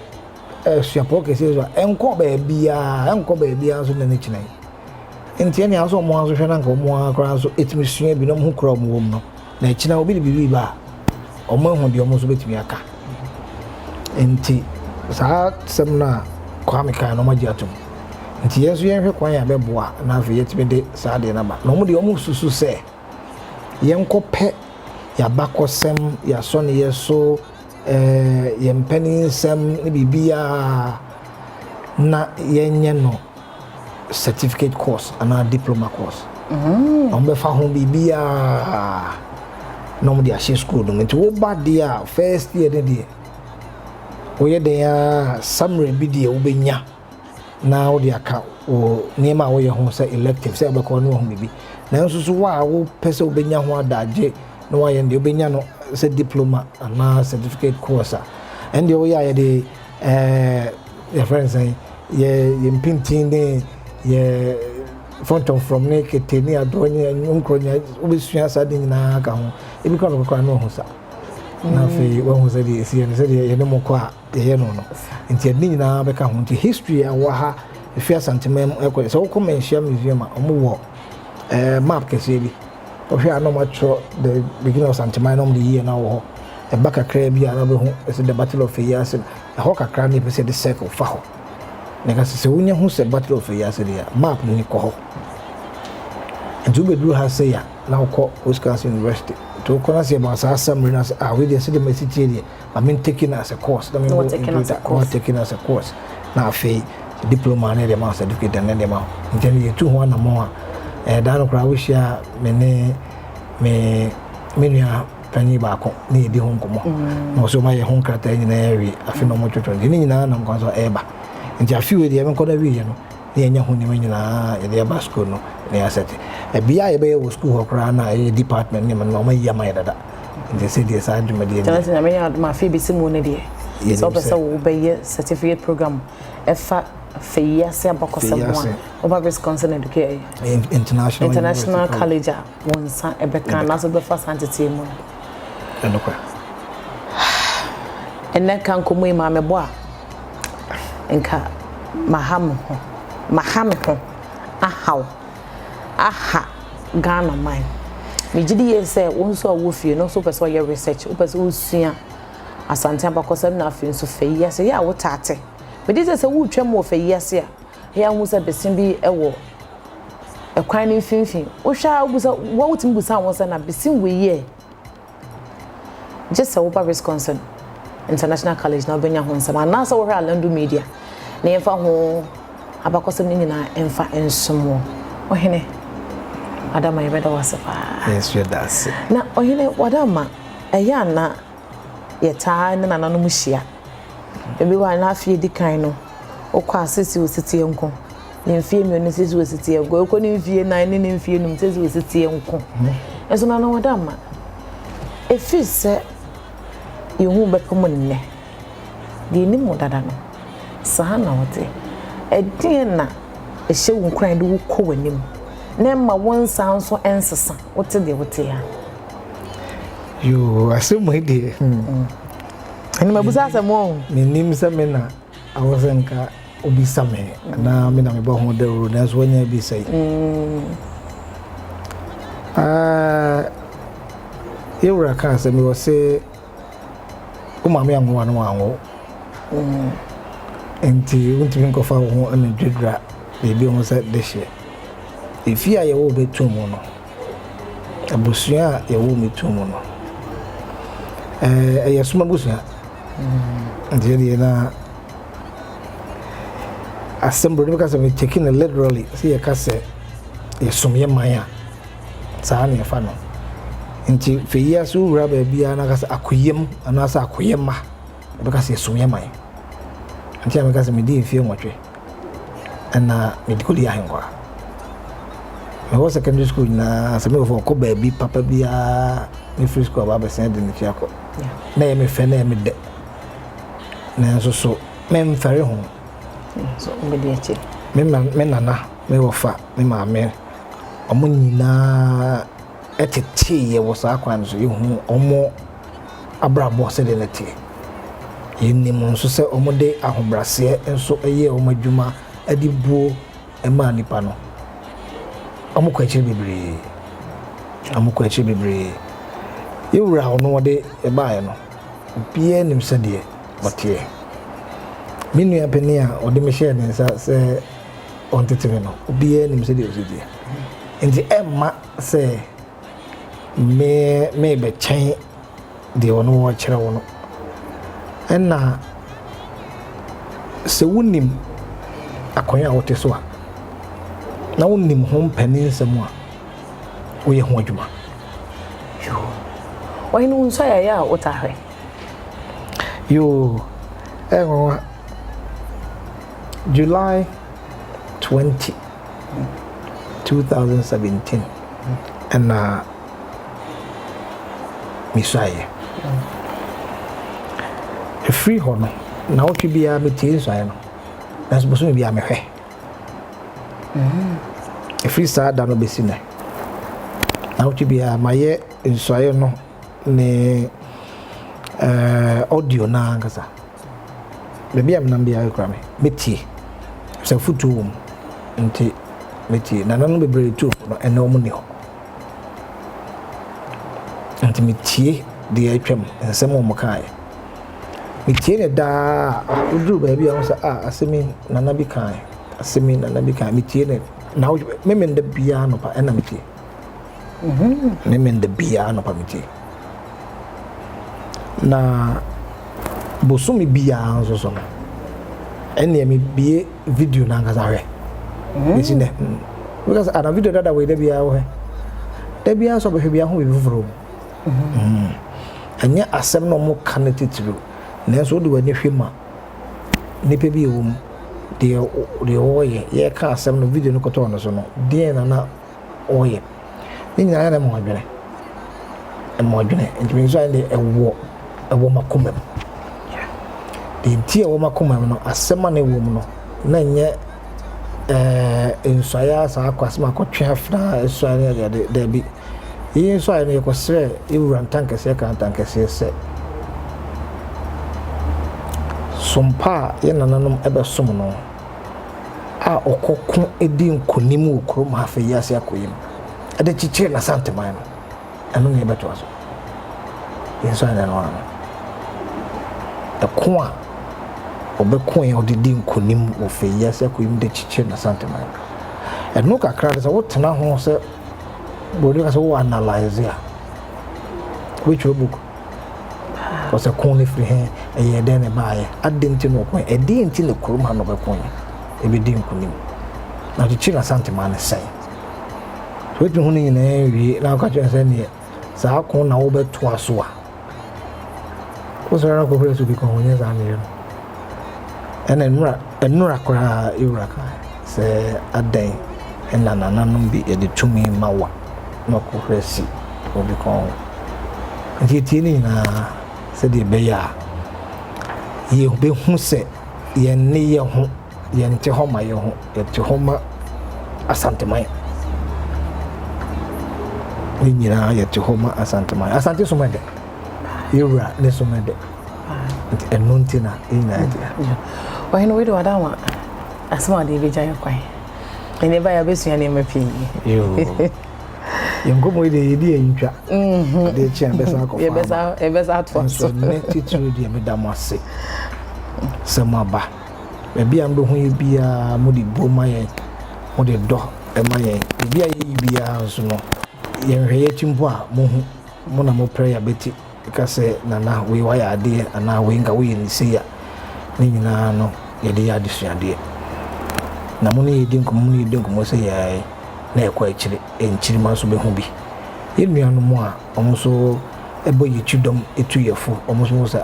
suapo ke se so enko ba bia so na ne kinai enti ene aso omo aso hwe na nko omo akura so etimi sua bi no mo kura omo wom no na kina obi bibi ba omo hu de omo so betimi aka enti sa semna kwame kan no magi atom nti yesu yenhwe kwan ya beboa na afi yetime de sa de na ba no mo de omo susu se yenkopɛ ya bakosem ya so ne yeso yempani sem ne bibia na yenye no certificate course ana diploma course ombe fa ho bibia no mo de ahye school no nti wo ba dia first year de oye de ya summary bi de wo benya na wo de aka o nema wo ye ho say elective say obekọ no ho bibi na nso so wa wo pese wo benya ho adaje no wa ye de wo benya no say diploma ana certificate course and the way ya de your friends say ye mpintin de ye front of from ne keteni adonye nkronya obesua sa de nyina ka ho ebi kwa no ho sa na fe wo ho sa de esi ne se de ye ne mokwa ye no no nti ade nyina be ka ho nti history awa ha Feyiase antemem ekwe so ko menhia museum omo wo map kese bi o hwe anom atro the beginning of Santemai nom the year na wo e baka kra bi ana be ho is the battle of Feyiase e ho kakra ne pese the circle fa ho ne ka se wonya ho se battle of Feyiase dia map ni ko ho ntu be duru ha se ya na ko Wisconsin University to ko na se ba sa assembly na we dey see the message here I mean taking as a course I mean taking as a course na fe diploma ne de ma certificate ne de ma nti ye tu ho na mo a da no kra wo hia me nua pani ba ko ne di ho nkomo no so ma ye ho krata nyina yawi afi no mo twetwe ni nyina na nko so eba nti afi we de me ko da wi ye no ne nya ho ni nyina ye de ba school no ne asete e bia ye be ye wo school ho kra na ye department ne ma ma ye ma ye dada nti se de sa adwuma de tell us na me ma fi bi simu ne de so pesa wo be ye certificate program efa Feyiase abakosem over Wisconsin educate international college wonsa ebeka na so be fa santete mu enokwa enne kan komu ima mebo a enka maham ho aha Ghana man me gidi ye say wonso awo fie no so pesa ye research o pesa usua asante abakosem na afin so Feyiase ya wo tate me dey say wo twam wo Feyiase a he ahu say besin bi ewo ekwan ni finfin wo hwa obusa wo wutim busa won say na besin we ye just over Wisconsin International College na obenya ho nsama na so wo hwa Alandu Media na yemfa ho abakosem ni nyina emfa ensomo ohene adama yebeda wasefa yes you das na ohene wadama eya na yeta na nananom hia ebi wa na afie dikan no okwa asisi ositi enko ne mfie mi oni sisi ositi enko ekwo ne mfie nan ne mfie num sisi ositi enko enso na wadama efi se yehu bekomo nne de ni mo dada no sa na wote edin na ehye wo kran de wo kɔ wanim na ma wonsa nso ensesa wote de wote ya yo asemo ide ani mabusa asemo menim se me na awosenka obisa me na me na me ba ho de ro na so nya bi sai yewura ka se me wo se o ma me anwo no anwo enti untimi nkofa ho ana dwedra bebi ho se de hye efi a ye wo betum no abusua ye wo metum no ye suma busua ndie na assembly because we taking it literally see ye ka se ye sumye maya sa na ye fa no nti Feyiase wura ba bia na ka se akoyem ana sa akoyema because ye sumye maya nti am ka se me di fie nwotwe ana me di ko di ahengwa me was secondary school na se me for ko ba bi papa bia me free school ba send ni fiako na ye me fe na ye me de na so me mfare ho so me di eche me nana me wofa me maame ɔmo nyinaa ɛtete yɛ wɔ saa kwan so yɛhu ɔmo abrabɔ sɛ de nete yɛnim nso sɛ ɔmo de ahobraseɛ nso ɛyɛ ɔmo adwuma ɛde buo ɛma nipa no ɔmo kɔ akyire bebree yɛwura ɔno wɔde ɛbaeɛ no obiara nim sɛ deɛ ɔteɛ me nua panin a ɔde me hyɛɛ ne nsa sɛ ɔnteteme no obiara nim sɛ deɛ ɔteɛ nti ɛmma sɛ me bɛkyɛn deɛ ɔno wɔkyerɛ wo no ɛna sɛ wonim akɔnya a wote so a na wonim ho mpanin nsɛm a woyɛ ho adwuma wɔn no nso yɛ a wotahwɛ yo July 20 2017 ɛna miswaye free hɔ no na wotwe biara metie nswaye no nanso bosom biara mehwɛ free saa da no bɛsi nɛ na wotwe biara mayɛ nswaye no ne audio na ankasa baabi a menam biara kora me metie sɛ foto wɔ mu nti metie na nano bebree tu no ɛnɛ ɔmo ni hɔ nti metie deɛ atwam nsɛm ɔmo kaeɛ metie ne daa woduru baabi a wo sɛ asɛmi nana bi kaeɛ metie ne na memenda biara nɔpa ɛna metie memenda biara nɔpa metie na bosomi biara nso so no ɛnneɛ mebie video na ankasa hwɛ ɛsi nɛ because ana video dada wei da biara wo hɛ da biara sɛ ɔbɛhwɛ biara ho biribi foforɔ ɛnyɛ asɛm na ɔmo ka no titiri nanso wode w'ani hwɛ ma nnipa bi ɛwɔ mu deɛ wɔyɛ yɛka asɛm no video no kɔtɔɔ no so no deɛ na ɔyɛ ne nyinaa yɛ na ɛma ɔdwene nti mi nso ayɛ de ɛwɔ makoma mu deɛ nti ɛwɔ makoma mu no asɛm a na ɛwɔ mu no na nyɛ nsɔya saa akɔ asɛm akɔtwe afra ɛsɔya ne yɛde daabi yɛn nsɔya no yɛkɔsrɛ ɛwura ntankɛseɛ ka ntankɛseɛ sɛ sompa a yɛ nananom ɛbɛsom no a ɔkɔko ɛdi nkonim wɔ kurom ha Feyiase akɔyim ɛde kyikyiri na santeman no ɛno ne yɛbɛtoa so yɛn nsɔya no ano ɛko a ɔbɛko yɛ ɔde di nkonim wɔ Feyiase akɔyim de kyikyiri na santeman ɛno kakra de sɛ wotena ho sɛ bɔde ka sɛ wo analyze a wotwerɛ book ɔsɛ ko ne firi hɛ ɛyɛ dɛn ne baayɛ ade nti no ɔko ɛde nti ne kurom ha no ɔbɛko yɛ ɛbɛdi nkonim na kyikyiri na santeman ne sɛn so wotumi ho no nyinaa wie na woka kyerɛ sɛ neɛ saa ko na wobɛtoa so a wosɔre no kɔhorɛ so bi ka ho nyɛ saa meyɛ no ɛna nnura koraa ɛwura ka sɛ adan ɛna nananom bi yɛde tumi ma wa na kɔhorɛ si obi ka ho nti yɛtie ne nyinaa sɛdeɛ ɛbɛyɛ a yɛbɛhu sɛ yɛnne yɛ ho yɛnte hɔ ma yɛ ho yɛte hɔ ma asanteman ne nyinaa yɛte hɔ ma asanteman asante so ma dɛ yɛwura ne so ma dɛ nti ɛno nti na ɛnyinaa yɛte wɔhe no wede wadama asɛm a de bɛgya yɛ kwan ɛne ba yɛ bɛsua nneɛma pii yɛnkɔmmɔ de yɛdi yɛntwa de kyia bɛsa akɔfa yɛbɛsa atoa so ne titiri deɛ meda mo ase sɛ mo aba baabi a mbɛho yɛ biara mode bo ma yɛn mode dɔ ɛma yɛn baabi a yɛyi biara nso no yɛnhwɛ yɛakyi mpo a mohu mo na mopɛ yɛabɛti ka sɛ nana wei wayɛ adeɛ anaa wei nka woyɛ ne sei a ne nyinaa no yɛde yɛ adesuadeɛ na mo ne yɛdi nkɔmmɔ sɛ yɛae na ɛkɔ akyire ɛnkyirima nso bɛho bi yɛnnuanom a ɔmo nso ɛbɔ yɛtwi dɔm ɛtu yɛfo ɔmo nso sɛ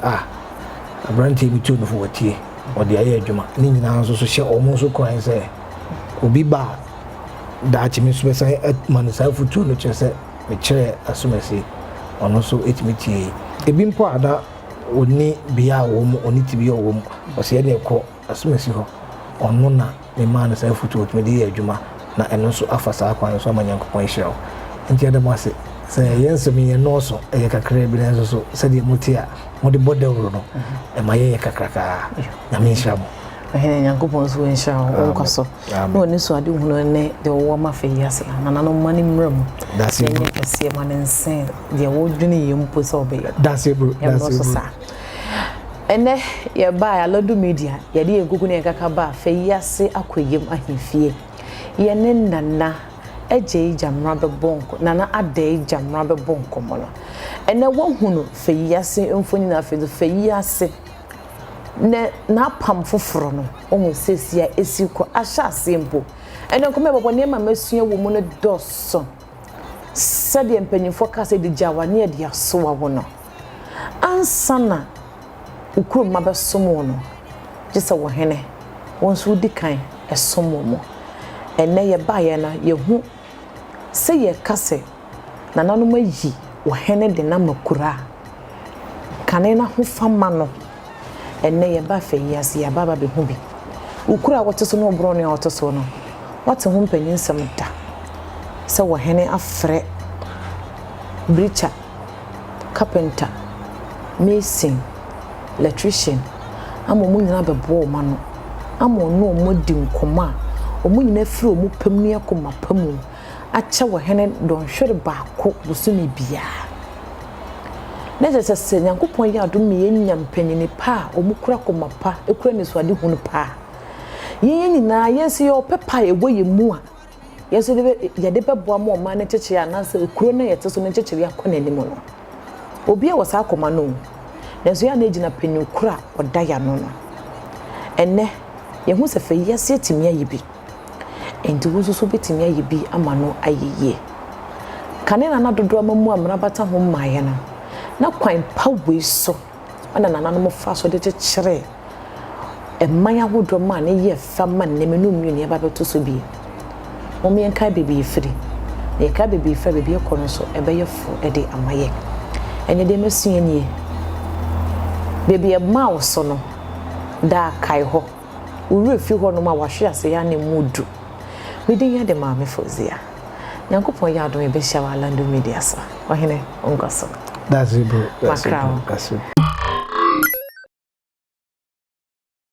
aberanteɛ bi tuo no fo watie ɔde ayɛ adwuma ne nyinaa nso so hyɛ ɔmo nso kwan sɛ obi ba daakye me nso bɛsan ma no saa fotuo no kyerɛ sɛ mekyerɛ asomasi ɔno nso ɛtumi tie ebi mpo ada ɔni bia wɔ mu ɔni tibia wɔ mu ɔsɛ yɛde ɛkɔ asomasi hɔ ɔno na me ma no saa fotuo ɔtumi de yɛ adwuma na ɛno nso afa saa kwan so ama Nyankopɔn hyira wo nti adam ase sɛ yɛnsɛm yɛ nɔɔso ɛyɛ kakra bi na nso so sɛdeɛ muti a mode bɔ dawuro no ɛma yɛyɛ kakraka nyame nhyira mo ɛhene Nyankopɔn so nhyira wo nkɔ so na ɔne so ade hunu ne de wo ma Feyiase na nana no mane mmra mu that's it ne kɛseɛ ma ne nsen deɛ wo dwene yɛ mpo sɛ ɔbɛyɛ that's it bro ene ye ba Alandu Media ye de egugu ne kaka ba Feyiase akoyem ahemfie ye ne nana eje Gyamera be bonko nana ade Gyamera be bonko mo no ene wo hunu Feyiase mfoni na Feyiase ne na pam foforo no ohun sesia esiko ahya asempo ene nkome babo ne ma masua wo mu ne dosso sade mpanyimfo ka se de gyawane e de aso wo no ansana ukuru mabesomo no gisa wo hene won so di kan esomo mo ene ye ba ye na ye hu se ye kase na nanom ayi wo hene de na makura kane na ho fama no ene ye ba Feyiase ya baba be hu bi ukuru a wote so no bro ne a wote so no wote ho mpanyinsem da se wo hene afre breacher carpenter mason electrician amo mu nyina bebo ma no amo no mo di nkoma omu nyina firi omu pamni akoma pamu acha wo hene don hwere baako busumi bia na sese Nyankopon ya adom me nyam panyini pa omu kura koma pa ekura ne so ade hunu pa yen nyina yense yo pepa ewo ye mu a yeso de ye de bebo ma o ma ne cheche ananse ekuro na yete so ne cheche ya kona ni mo no obi e wasa akoma no Nezo ya na gina panyin kura oda ya no no enne ye hu se Feyiase atimi ayibi enti wo so betimi ayibi ama no ayeye kane na dodo amamu amra bata ho maye na kwan pawe so ana nana no fa so de kyekere emman ahodo ma na ye fa ma ne menu mienu ya ba beto so bi o me enka bebi efiri na ka bebi efiri bebi ekono so ebe ye fo ede amaye enye de mesua nie baby e ma so no da kai ho uru fi ho no ma wahwe ase ya ne mudu medin ya de ma me fozia Nyankopon ya do e be hya Alandu Media sa wahene onkoso that's it bro that's it